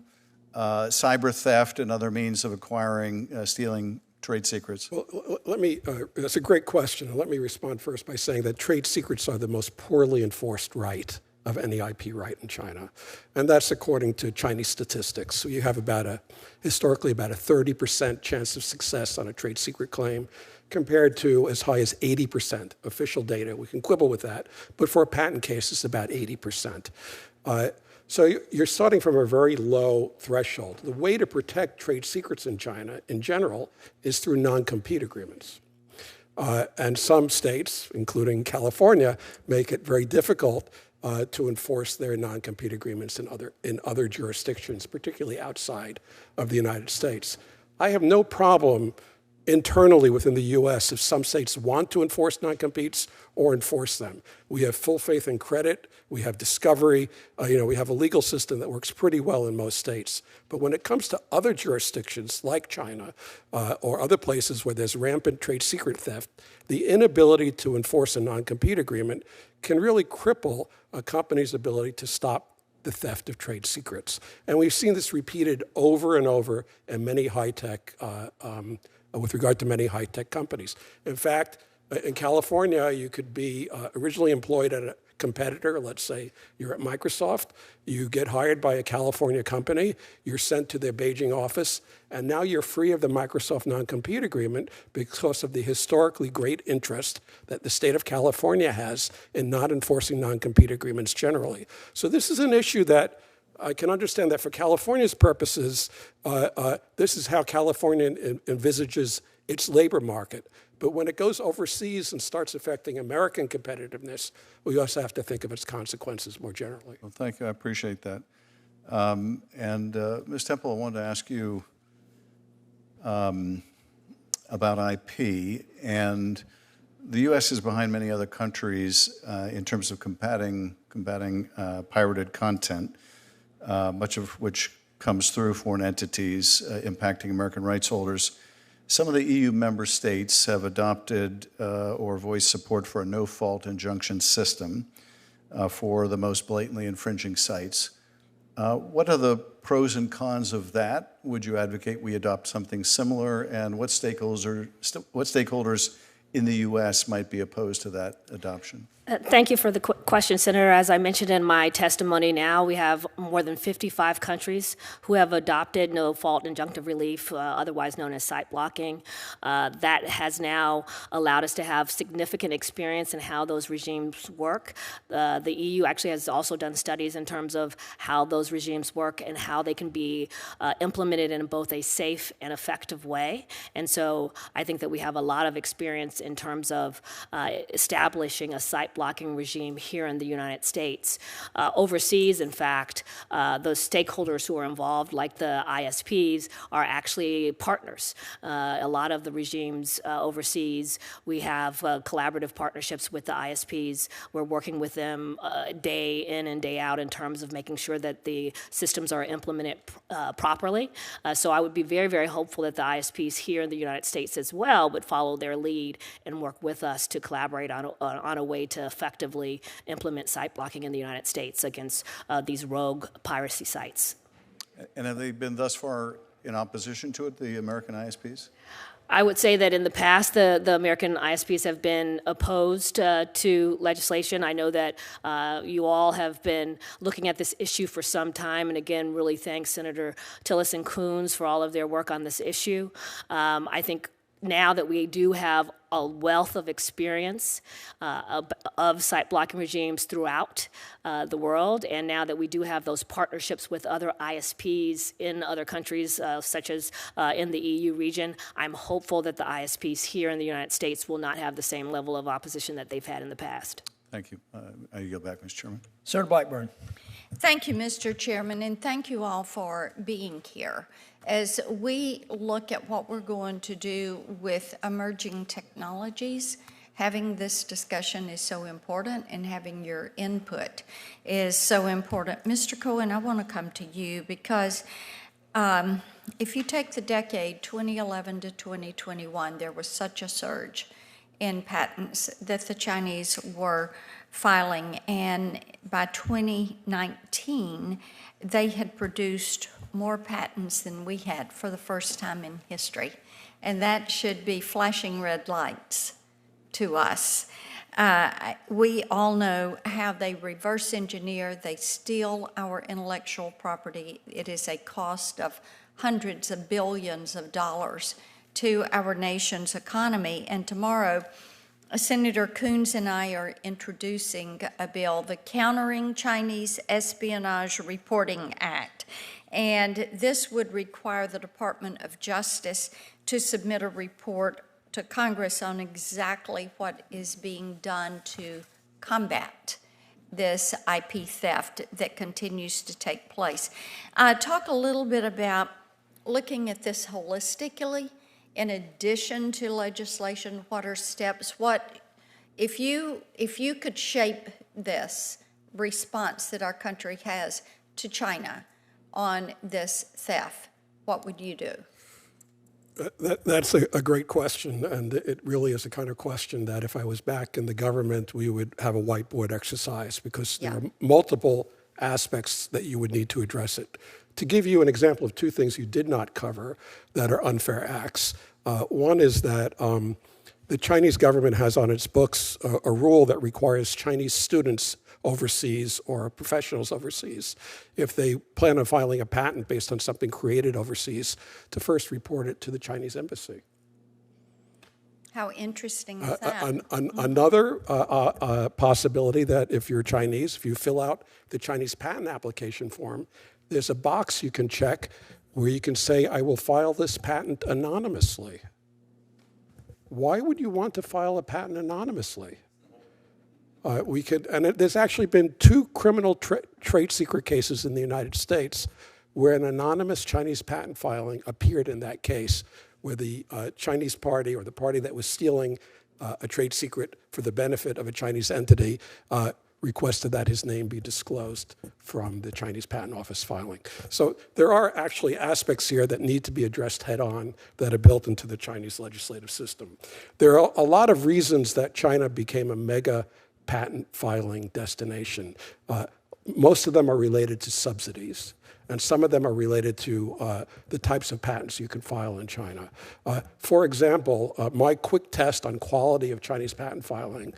S2: cyber theft and other means of acquiring, stealing trade secrets.
S4: Well, that's a great question. Let me respond first by saying that trade secrets are the most poorly enforced right of any IP right in China. And that's according to Chinese statistics. So you have historically about a 30% chance of success on a trade secret claim, compared to as high as 80% official data. We can quibble with that, but for a patent case, it's about 80%. So you're starting from a very low threshold. The way to protect trade secrets in China, in general, is through non-compete agreements. And some states, including California, make it very difficult to enforce their non-compete agreements in other jurisdictions, particularly outside of the United States. I have no problem internally within the U.S. if some states want to enforce non-competes or enforce them. We have full faith and credit. We have discovery. We have a legal system that works pretty well in most states. But when it comes to other jurisdictions like China or other places where there's rampant trade secret theft, the inability to enforce a non-compete agreement can really cripple a company's ability to stop the theft of trade secrets. And we've seen this repeated over and over in many high-tech with regard to many high-tech companies. In fact, in California, you could be originally employed at a competitor. Let's say you're at Microsoft. You get hired by a California company. You're sent to their Beijing office. And now you're free of the Microsoft non-compete agreement because of the historically great interest that the state of California has in not enforcing non-compete agreements generally. So this is an issue that I can understand that for California's purposes, this is how California envisages its labor market. But when it goes overseas and starts affecting American competitiveness, we also have to think of its consequences more generally.
S2: Well, thank you. I appreciate that. Ms. Temple, I wanted to ask you about IP. And the U.S. is behind many other countries in terms of combating pirated content, much of which comes through foreign entities impacting American rights holders. Some of the EU member states have adopted or voiced support for a no-fault injunction system for the most blatantly infringing sites. What are the pros and cons of that? Would you advocate we adopt something similar? And what stakeholders in the U.S. might be opposed to that adoption?
S6: Thank you for the question, Senator. As I mentioned in my testimony now, we have more than 55 countries who have adopted no-fault injunctive relief, otherwise known as site blocking. That has now allowed us to have significant experience in how those regimes work. The EU actually has also done studies in terms of how those regimes work and how they can be implemented in both a safe and effective way. And so I think that we have a lot of experience in terms of establishing a site blocking regime here in the United States. Overseas, in fact, those stakeholders who are involved, like the ISPs, are actually partners. A lot of the regimes overseas, we have collaborative partnerships with the ISPs. We're working with them day in and day out in terms of making sure that the systems are implemented properly. So I would be very, very hopeful that the ISPs here in the United States as well would follow their lead and work with us to collaborate on a way to effectively implement site blocking in the United States against these rogue piracy sites.
S2: And have they been thus far in opposition to it, the American ISPs?
S6: I would say that in the past, the American ISPs have been opposed to legislation. I know that you all have been looking at this issue for some time, and again, really thank Senator Tillis and Coons for all of their work on this issue. I think now that we do have a wealth of experience of site blocking regimes throughout the world, and now that we do have those partnerships with other ISPs in other countries, such as in the EU region, I'm hopeful that the ISPs here in the United States will not have the same level of opposition that they've had in the past.
S2: Thank you. I yield back, Mr. Chairman.
S1: Senator Blackburn.
S9: Thank you, Mr. Chairman, and thank you all for being here. As we look at what we're going to do with emerging technologies, having this discussion is so important, and having your input is so important. Mr. Cohen, I want to come to you because if you take the decade 2011 to 2021, there was such a surge in patents that the Chinese were filing, and by 2019, they had produced more patents than we had for the first time in history. And that should be flashing red lights to us. We all know how they reverse engineer, they steal our intellectual property. It is a cost of hundreds of billions of dollars to our nation's economy. And tomorrow, Senator Coons and I are introducing a bill, the Countering Chinese Espionage Reporting Act. And this would require the Department of Justice to submit a report to Congress on exactly what is being done to combat this IP theft that continues to take place. Talk a little bit about looking at this holistically. In addition to legislation, what are steps? What, if you could shape this response that our country has to China on this theft, what would you do?
S4: That's a great question, and it really is the kind of question that if I was back in the government, we would have a whiteboard exercise, because there are multiple aspects that you would need to address it. To give you an example of two things you did not cover that are unfair acts, one is that the Chinese government has on its books a rule that requires Chinese students overseas or professionals overseas, if they plan on filing a patent based on something created overseas, to first report it to the Chinese embassy.
S9: How interesting is that?
S4: Another possibility that if you're Chinese, if you fill out the Chinese patent application form, there's a box you can check where you can say, I will file this patent anonymously. Why would you want to file a patent anonymously? There's actually been 2 criminal trade secret cases in the United States where an anonymous Chinese patent filing appeared in that case, where the Chinese party, or the party that was stealing a trade secret for the benefit of a Chinese entity, requested that his name be disclosed from the Chinese Patent Office filing. So there are actually aspects here that need to be addressed head on that are built into the Chinese legislative system. There are a lot of reasons that China became a mega patent filing destination. Most of them are related to subsidies, and some of them are related to the types of patents you can file in China. For example, my quick test on quality of Chinese patent filing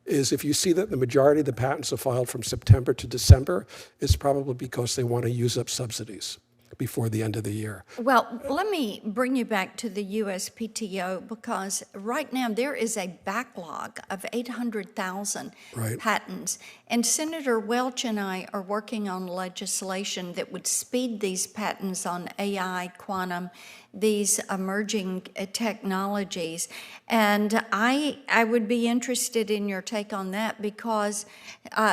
S4: is if you see that the majority of the patents are filed from September to December, it's probably because they want to use up subsidies before the end of the year.
S9: Well, let me bring you back to the USPTO, because right now there is a backlog of 800,000 patents. And Senator Welch and I are working on legislation that would speed these patents on AI, quantum, these emerging technologies. And I would be interested in your take on that, because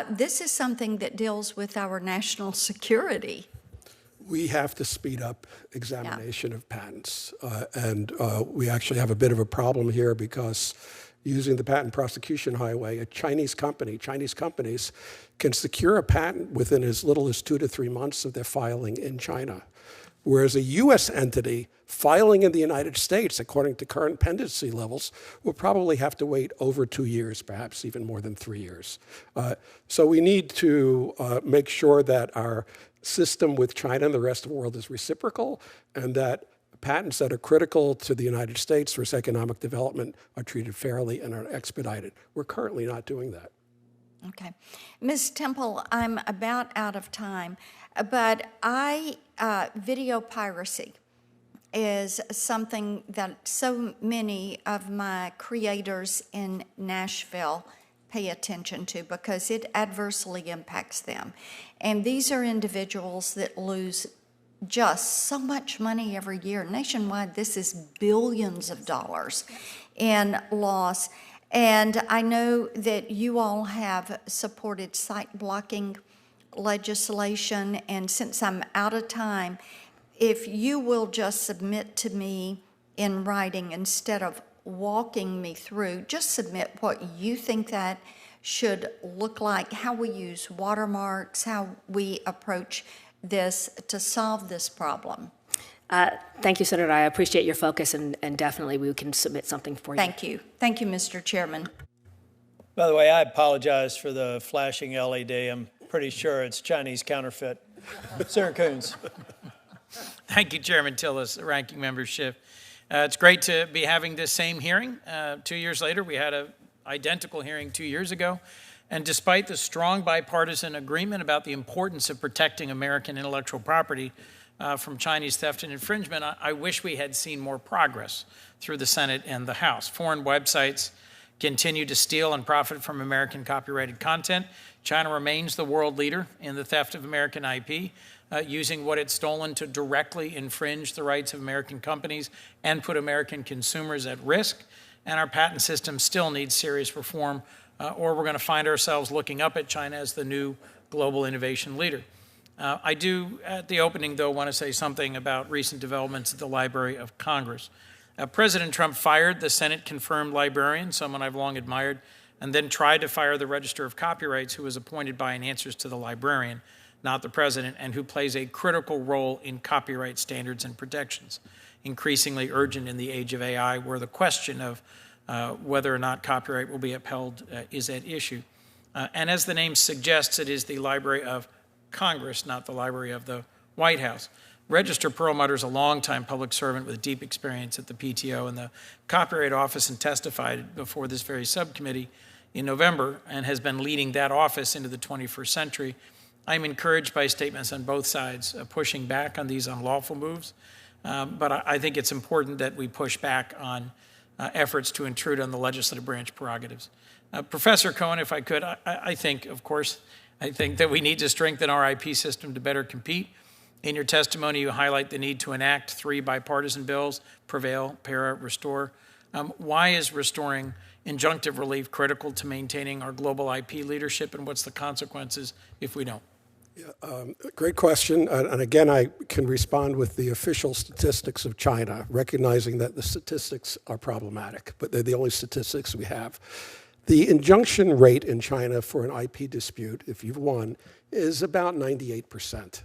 S9: this is something that deals with our national security.
S4: We have to speed up examination of patents. And we actually have a bit of a problem here, because using the patent prosecution highway, Chinese companies can secure a patent within as little as 2 to 3 months of their filing in China. Whereas a U.S. entity filing in the United States, according to current pendency levels, will probably have to wait over 2 years, perhaps even more than 3 years. So we need to make sure that our system with China and the rest of the world is reciprocal, and that patents that are critical to the United States for its economic development are treated fairly and are expedited. We're currently not doing that.
S9: Okay. Ms. Temple, I'm about out of time, but video piracy is something that so many of my creators in Nashville pay attention to because it adversely impacts them. And these are individuals that lose just so much money every year. Nationwide, this is billions of dollars in loss. And I know that you all have supported site blocking legislation, and since I'm out of time, if you will just submit to me in writing instead of walking me through, just submit what you think that should look like, how we use watermarks, how we approach this to solve this problem.
S6: Thank you, Senator. I appreciate your focus, and definitely we can submit something for you.
S9: Thank you. Thank you, Mr. Chairman.
S1: By the way, I apologize for the flashing LED. I'm pretty sure it's Chinese counterfeit. Senator Coons.
S10: Thank you, Chairman Tillis, Ranking Member Schiff. It's great to be having this same hearing 2 years later. We had an identical hearing 2 years ago. And despite the strong bipartisan agreement about the importance of protecting American intellectual property from Chinese theft and infringement, I wish we had seen more progress through the Senate and the House. Foreign websites continue to steal and profit from American copyrighted content. China remains the world leader in the theft of American IP, using what it's stolen to directly infringe the rights of American companies and put American consumers at risk. And our patent system still needs serious reform, or we're going to find ourselves looking up at China as the new global innovation leader. I do, at the opening, though, want to say something about recent developments at the Library of Congress. President Trump fired the Senate-confirmed librarian, someone I've long admired, and then tried to fire the Register of Copyrights, who was appointed by and answers to the librarian, not the president, and who plays a critical role in copyright standards and protections, increasingly urgent in the age of AI, where the question of whether or not copyright will be upheld is at issue. And as the name suggests, it is the Library of Congress, not the Library of the White House. Register Perlmutter is a longtime public servant with deep experience at the PTO and the Copyright Office, and testified before this very subcommittee in November and has been leading that office into the 21st century. I'm encouraged by statements on both sides pushing back on these unlawful moves, but I think it's important that we push back on efforts to intrude on the legislative branch prerogatives. Professor Cohen, if I could, I think, of course, I think that we need to strengthen our IP system to better compete. In your testimony, you highlight the need to enact 3 bipartisan bills: Prevail, Para, Restore. Why is restoring injunctive relief critical to maintaining our global IP leadership, and what's the consequences if we don't?
S4: Yeah, great question. And again, I can respond with the official statistics of China, recognizing that the statistics are problematic, but they're the only statistics we have. The injunction rate in China for an IP dispute, if you've won, is about 98%.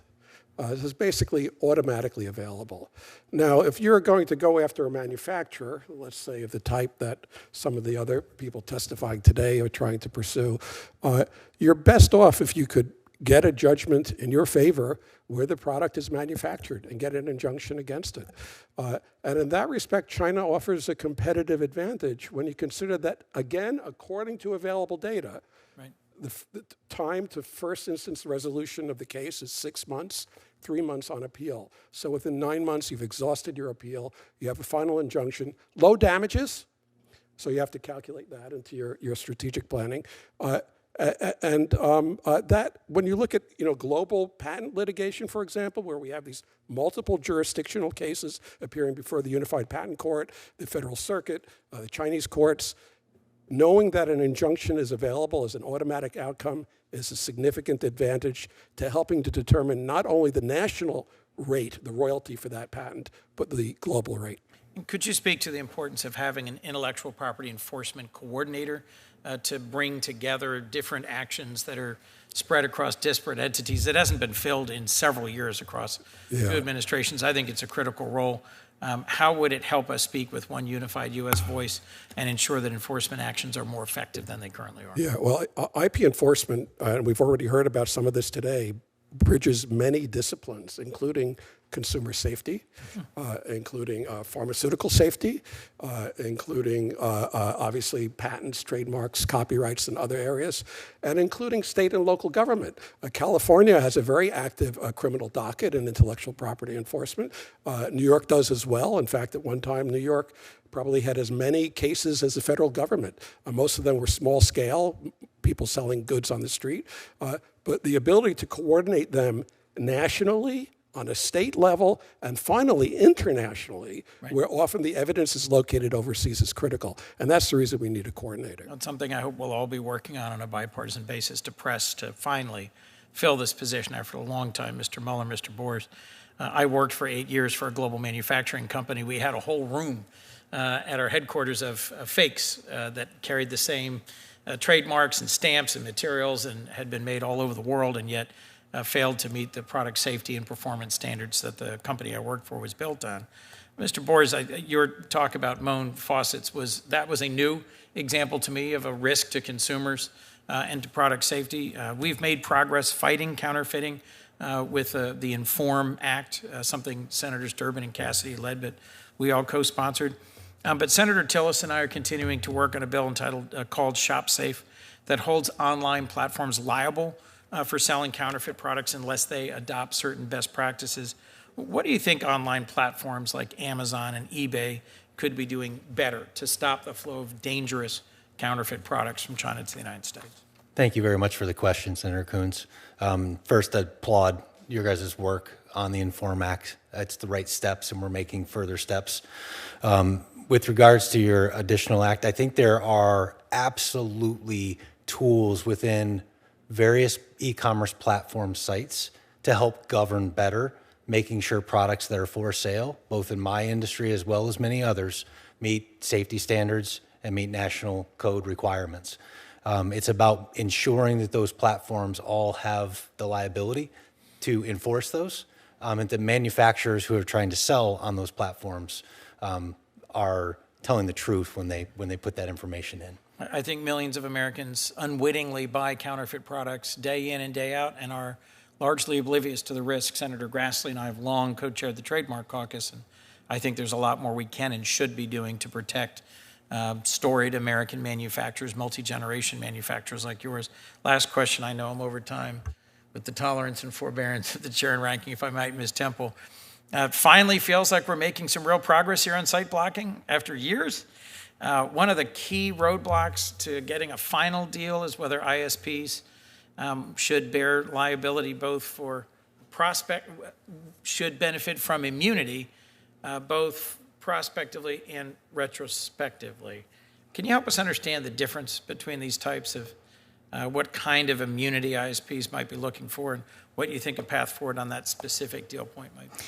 S4: This is basically automatically available. Now, if you're going to go after a manufacturer, let's say of the type that some of the other people testifying today are trying to pursue, you're best off if you could get a judgment in your favor where the product is manufactured and get an injunction against it. And in that respect, China offers a competitive advantage when you consider that, again, according to available data,
S10: Right.
S4: the time to first instance resolution of the case is 6 months, 3 months on appeal. So within 9 months, you've exhausted your appeal, you have a final injunction, low damages, so you have to calculate that into your strategic planning. That, when you look at global patent litigation, for example, where we have these multiple jurisdictional cases appearing before the Unified Patent Court, the Federal Circuit, the Chinese courts, knowing that an injunction is available as an automatic outcome is a significant advantage to helping to determine not only the national rate, the royalty for that patent, but the global rate.
S10: Could you speak to the importance of having an intellectual property enforcement coordinator to bring together different actions that are spread across disparate entities that hasn't been filled in several years across two administrations? I think it's a critical role. How would it help us speak with one unified U.S. voice and ensure that enforcement actions are more effective than they currently are?
S4: Yeah, well, IP enforcement, and we've already heard about some of this today, bridges many disciplines, including consumer safety, including pharmaceutical safety, including obviously patents, trademarks, copyrights, and other areas, and including state and local government. California has a very active criminal docket in intellectual property enforcement. New York does as well. In fact, at one time, New York probably had as many cases as the federal government. Most of them were small scale, people selling goods on the street. But the ability to coordinate them nationally, on a state level, and finally internationally, where often the evidence is located overseas, is critical. And that's the reason we need a coordinator.
S10: That's something I hope we'll all be working on a bipartisan basis to press to finally fill this position after a long time. Mr. Mueller, Mr. Boers, I worked for 8 years for a global manufacturing company. We had a whole room at our headquarters of fakes that carried the same trademarks and stamps and materials and had been made all over the world, and yet failed to meet the product safety and performance standards that the company I worked for was built on. Mr. Boers, your talk about Moan faucets was a new example to me of a risk to consumers and to product safety. We've made progress fighting counterfeiting with the Inform Act, something Senators Durbin and Cassidy led, but we all co-sponsored. But Senator Tillis and I are continuing to work on a bill called Shop Safe that holds online platforms liable for selling counterfeit products unless they adopt certain best practices. What do you think online platforms like Amazon and eBay could be doing better to stop the flow of dangerous counterfeit products from China to the United States?
S3: Thank you very much for the question, Senator Coons. First, I applaud your guys' work on the Inform Act. It's the right steps, and we're making further steps. With regards to your additional act, I think there are absolutely tools within various e-commerce platform sites to help govern better, making sure products that are for sale, both in my industry as well as many others, meet safety standards and meet national code requirements. It's about ensuring that those platforms all have the liability to enforce those, and the manufacturers who are trying to sell on those platforms are telling the truth when they put that information in.
S10: I think millions of Americans unwittingly buy counterfeit products day in and day out and are largely oblivious to the risk. Senator Grassley and I have long co-chaired the Trademark Caucus, and I think there's a lot more we can and should be doing to protect storied American manufacturers, multi-generation manufacturers like yours. Last question, I know I'm over time, with the tolerance and forbearance of the chair and ranking, if I might, Ms. Temple. Finally feels like we're making some real progress here on site blocking after years. One of the key roadblocks to getting a final deal is whether ISPs should bear liability both for should benefit from immunity, both prospectively and retrospectively. Can you help us understand the difference between these types of what kind of immunity ISPs might be looking for and what you think a path forward on that specific deal point might be?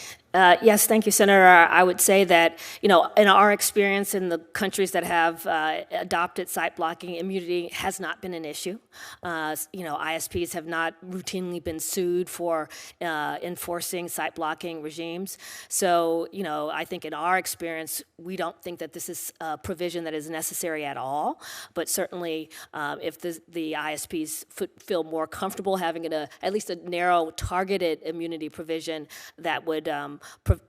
S6: Yes, thank you, Senator. I would say that, in our experience in the countries that have adopted site blocking, immunity has not been an issue. ISPs have not routinely been sued for enforcing site blocking regimes. So, I think in our experience, we don't think that this is a provision that is necessary at all. But certainly, if the ISPs feel more comfortable having at least a narrow, targeted immunity provision that would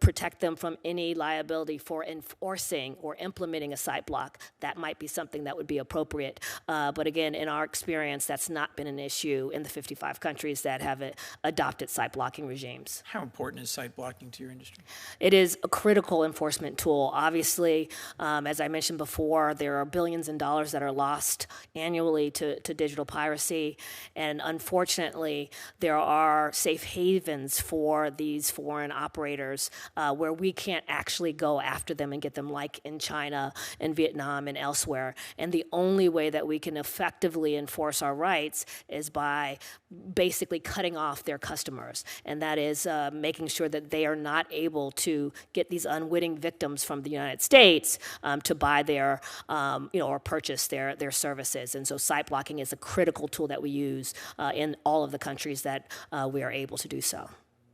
S6: protect them from any liability for enforcing or implementing a site block, that might be something that would be appropriate. But again, in our experience, that's not been an issue in the 55 countries that have adopted site blocking regimes.
S10: How important is site blocking to your industry?
S6: It is a critical enforcement tool. Obviously, as I mentioned before, there are billions in dollars that are lost annually to digital piracy. And unfortunately, there are safe havens for these foreign operators where we can't actually go after them and get them, like in China and Vietnam and elsewhere. And the only way that we can effectively enforce our rights is by basically cutting off their customers. And that is making sure that they are not able to get these unwitting victims from the United States to buy their, or purchase their services. And so site blocking is a critical tool that we use in all of the countries that we are able to do so.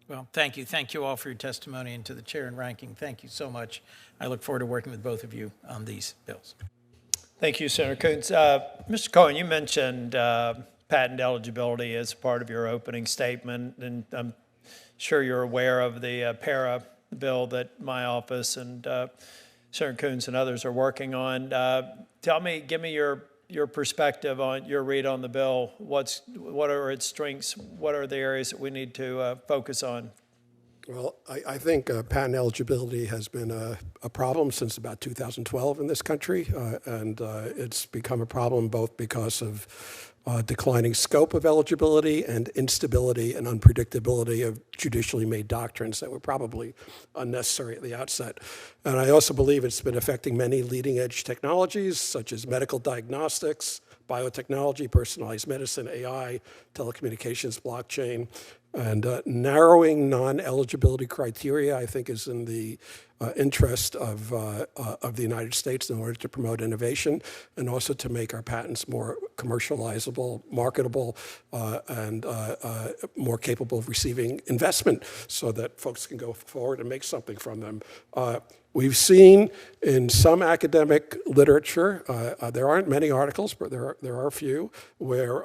S10: Well, thank you. Thank you all for your testimony, and to the chair and ranking, thank you so much. I look forward to working with both of you on these bills.
S1: Thank you, Senator Coons. Mr. Cohen, you mentioned patent eligibility as part of your opening statement, and I'm sure you're aware of the para bill that my office and Senator Coons and others are working on. Give me your perspective on your read on the bill. What are its strengths? What are the areas that we need to focus on?
S4: Well, I think patent eligibility has been a problem since about 2012 in this country, and it's become a problem both because of declining scope of eligibility and instability and unpredictability of judicially made doctrines that were probably unnecessary at the outset. And I also believe it's been affecting many leading edge technologies such as medical diagnostics, biotechnology, personalized medicine, AI, telecommunications, blockchain, and narrowing non-eligibility criteria, I think, is in the interest of the United States in order to promote innovation and also to make our patents more commercializable, marketable, and more capable of receiving investment so that folks can go forward and make something from them. We've seen in some academic literature, there aren't many articles, but there are a few, where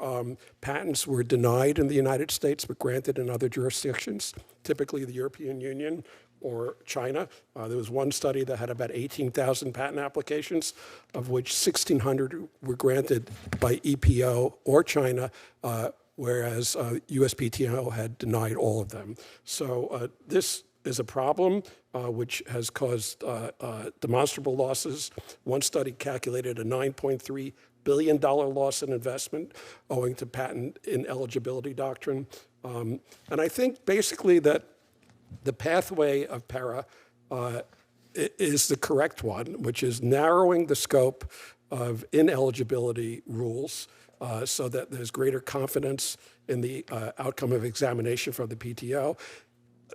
S4: patents were denied in the United States but granted in other jurisdictions, typically the European Union or China. There was one study that had about 18,000 patent applications, of which 1,600 were granted by EPO or China, whereas USPTO had denied all of them. So this is a problem which has caused demonstrable losses. One study calculated a $9.3 billion loss in investment owing to patent ineligibility doctrine. And I think basically that the pathway of para is the correct one, which is narrowing the scope of ineligibility rules so that there's greater confidence in the outcome of examination from the PTO.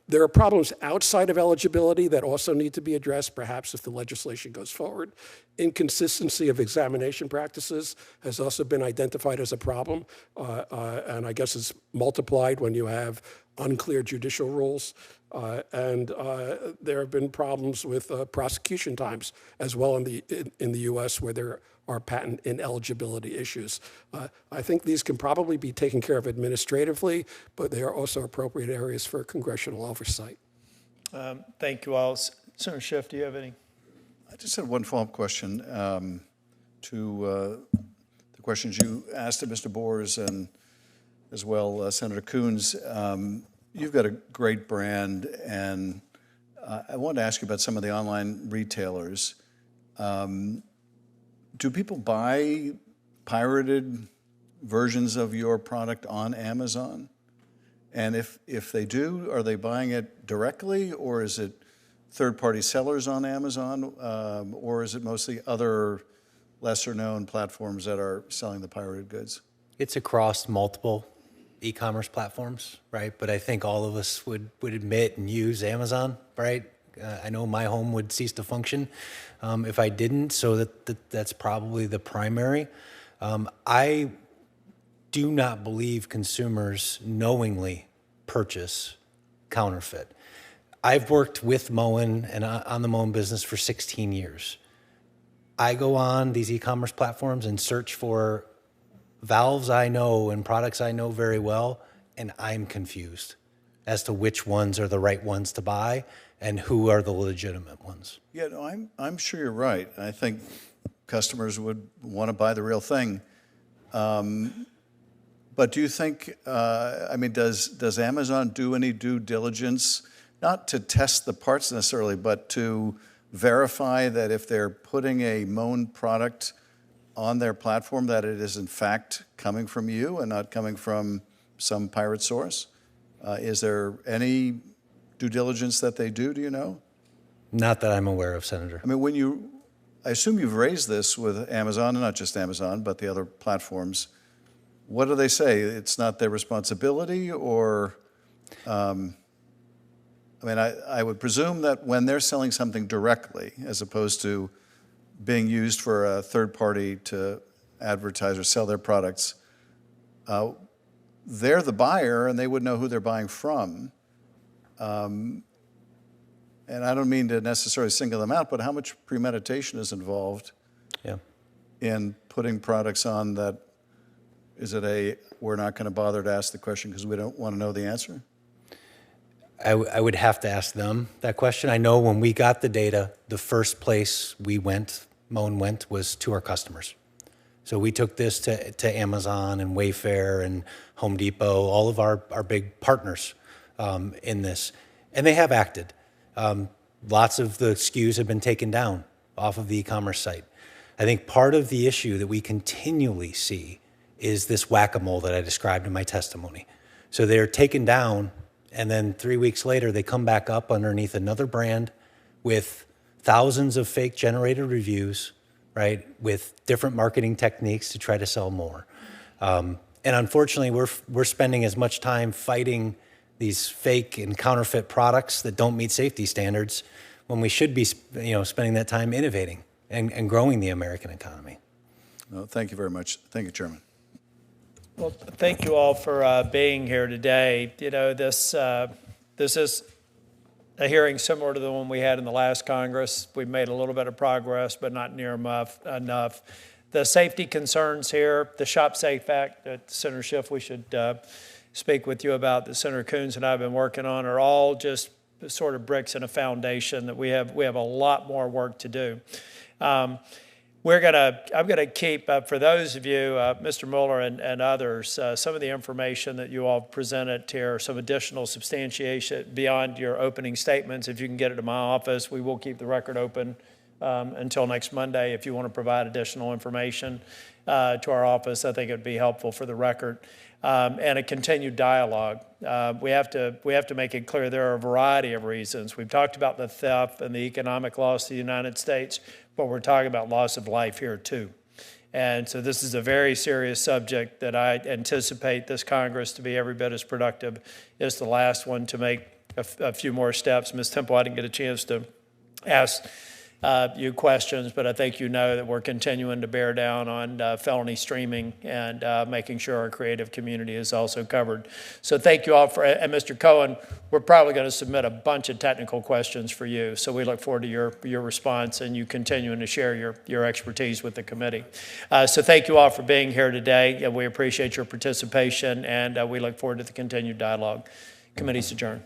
S4: There are problems outside of eligibility that also need to be addressed, perhaps if the legislation goes forward. Inconsistency of examination practices has also been identified as a problem, and I guess it's multiplied when you have unclear judicial rules. And there have been problems with prosecution times as well in the U.S. where there are patent ineligibility issues. I think these can probably be taken care of administratively, but they are also appropriate areas for congressional oversight.
S1: Thank you all. Senator Schiff, do you have any?
S2: I just had one follow-up question to the questions you asked of Mr. Bors and as well Senator Coons. You've got a great brand, and I wanted to ask you about some of the online retailers. Do people buy pirated versions of your product on Amazon? And if they do, are they buying it directly, or is it third-party sellers on Amazon, or is it mostly other lesser-known platforms that are selling the pirated goods?
S3: It's across multiple e-commerce platforms, right? But I think all of us would admit and use Amazon, right? I know my home would cease to function if I didn't, so that's probably the primary. I do not believe consumers knowingly purchase counterfeit. I've worked with Moen and on the Moen business for 16 years. I go on these e-commerce platforms and search for valves I know and products I know very well, and I'm confused as to which ones are the right ones to buy and who are the legitimate ones.
S2: Yeah, no, I'm sure you're right. I think customers would want to buy the real thing. But do you think, does Amazon do any due diligence, not to test the parts necessarily, but to verify that if they're putting a Moen product on their platform, that it is in fact coming from you and not coming from some pirate source? Is there any due diligence that they do you know?
S3: Not that I'm aware of, Senator.
S2: I mean, I assume you've raised this with Amazon, and not just Amazon, but the other platforms. What do they say? It's not their responsibility, or, I would presume that when they're selling something directly, as opposed to being used for a third party to advertise or sell their products, they're the buyer and they would know who they're buying from. And I don't mean to necessarily single them out, but how much premeditation is involved in putting products on that? Is it we're not going to bother to ask the question because we don't want to know the answer?
S3: I would have to ask them that question. I know when we got the data, the first place Moen went was to our customers. So we took this to Amazon and Wayfair and Home Depot, all of our big partners in this, and they have acted. Lots of the SKUs have been taken down off of the e-commerce site. I think part of the issue that we continually see is this whack-a-mole that I described in my testimony. So they're taken down, and then 3 weeks later, they come back up underneath another brand with thousands of fake generated reviews, right, with different marketing techniques to try to sell more. And unfortunately, we're spending as much time fighting these fake and counterfeit products that don't meet safety standards when we should be spending that time innovating and growing the American economy.
S2: Well, thank you very much. Thank you, Chairman.
S1: Well, thank you all for being here today. This is a hearing similar to the one we had in the last Congress. We've made a little bit of progress, but not near enough. The safety concerns here, the Shop Safe Act that Senator Schiff, we should speak with you about, that Senator Coons and I have been working on, are all just sort of bricks in a foundation that we have a lot more work to do. I'm gonna keep, for those of you, Mr. Mueller and others, some of the information that you all presented here, some additional substantiation beyond your opening statements. If you can get it to my office, we will keep the record open until next Monday. If you want to provide additional information to our office, I think it would be helpful for the record. And a continued dialogue. We have to make it clear there are a variety of reasons. We've talked about the theft and the economic loss to the United States, but we're talking about loss of life here too. And so this is a very serious subject that I anticipate this Congress to be every bit as productive as the last one, to make a few more steps. Ms. Temple, I didn't get a chance to ask you questions, but I think you know that we're continuing to bear down on felony streaming and making sure our creative community is also covered. So thank you all and Mr. Cohen, we're probably going to submit a bunch of technical questions for you. So we look forward to your response and you continuing to share your expertise with the committee. So thank you all for being here today. We appreciate your participation and we look forward to the continued dialogue. Committee's adjourned.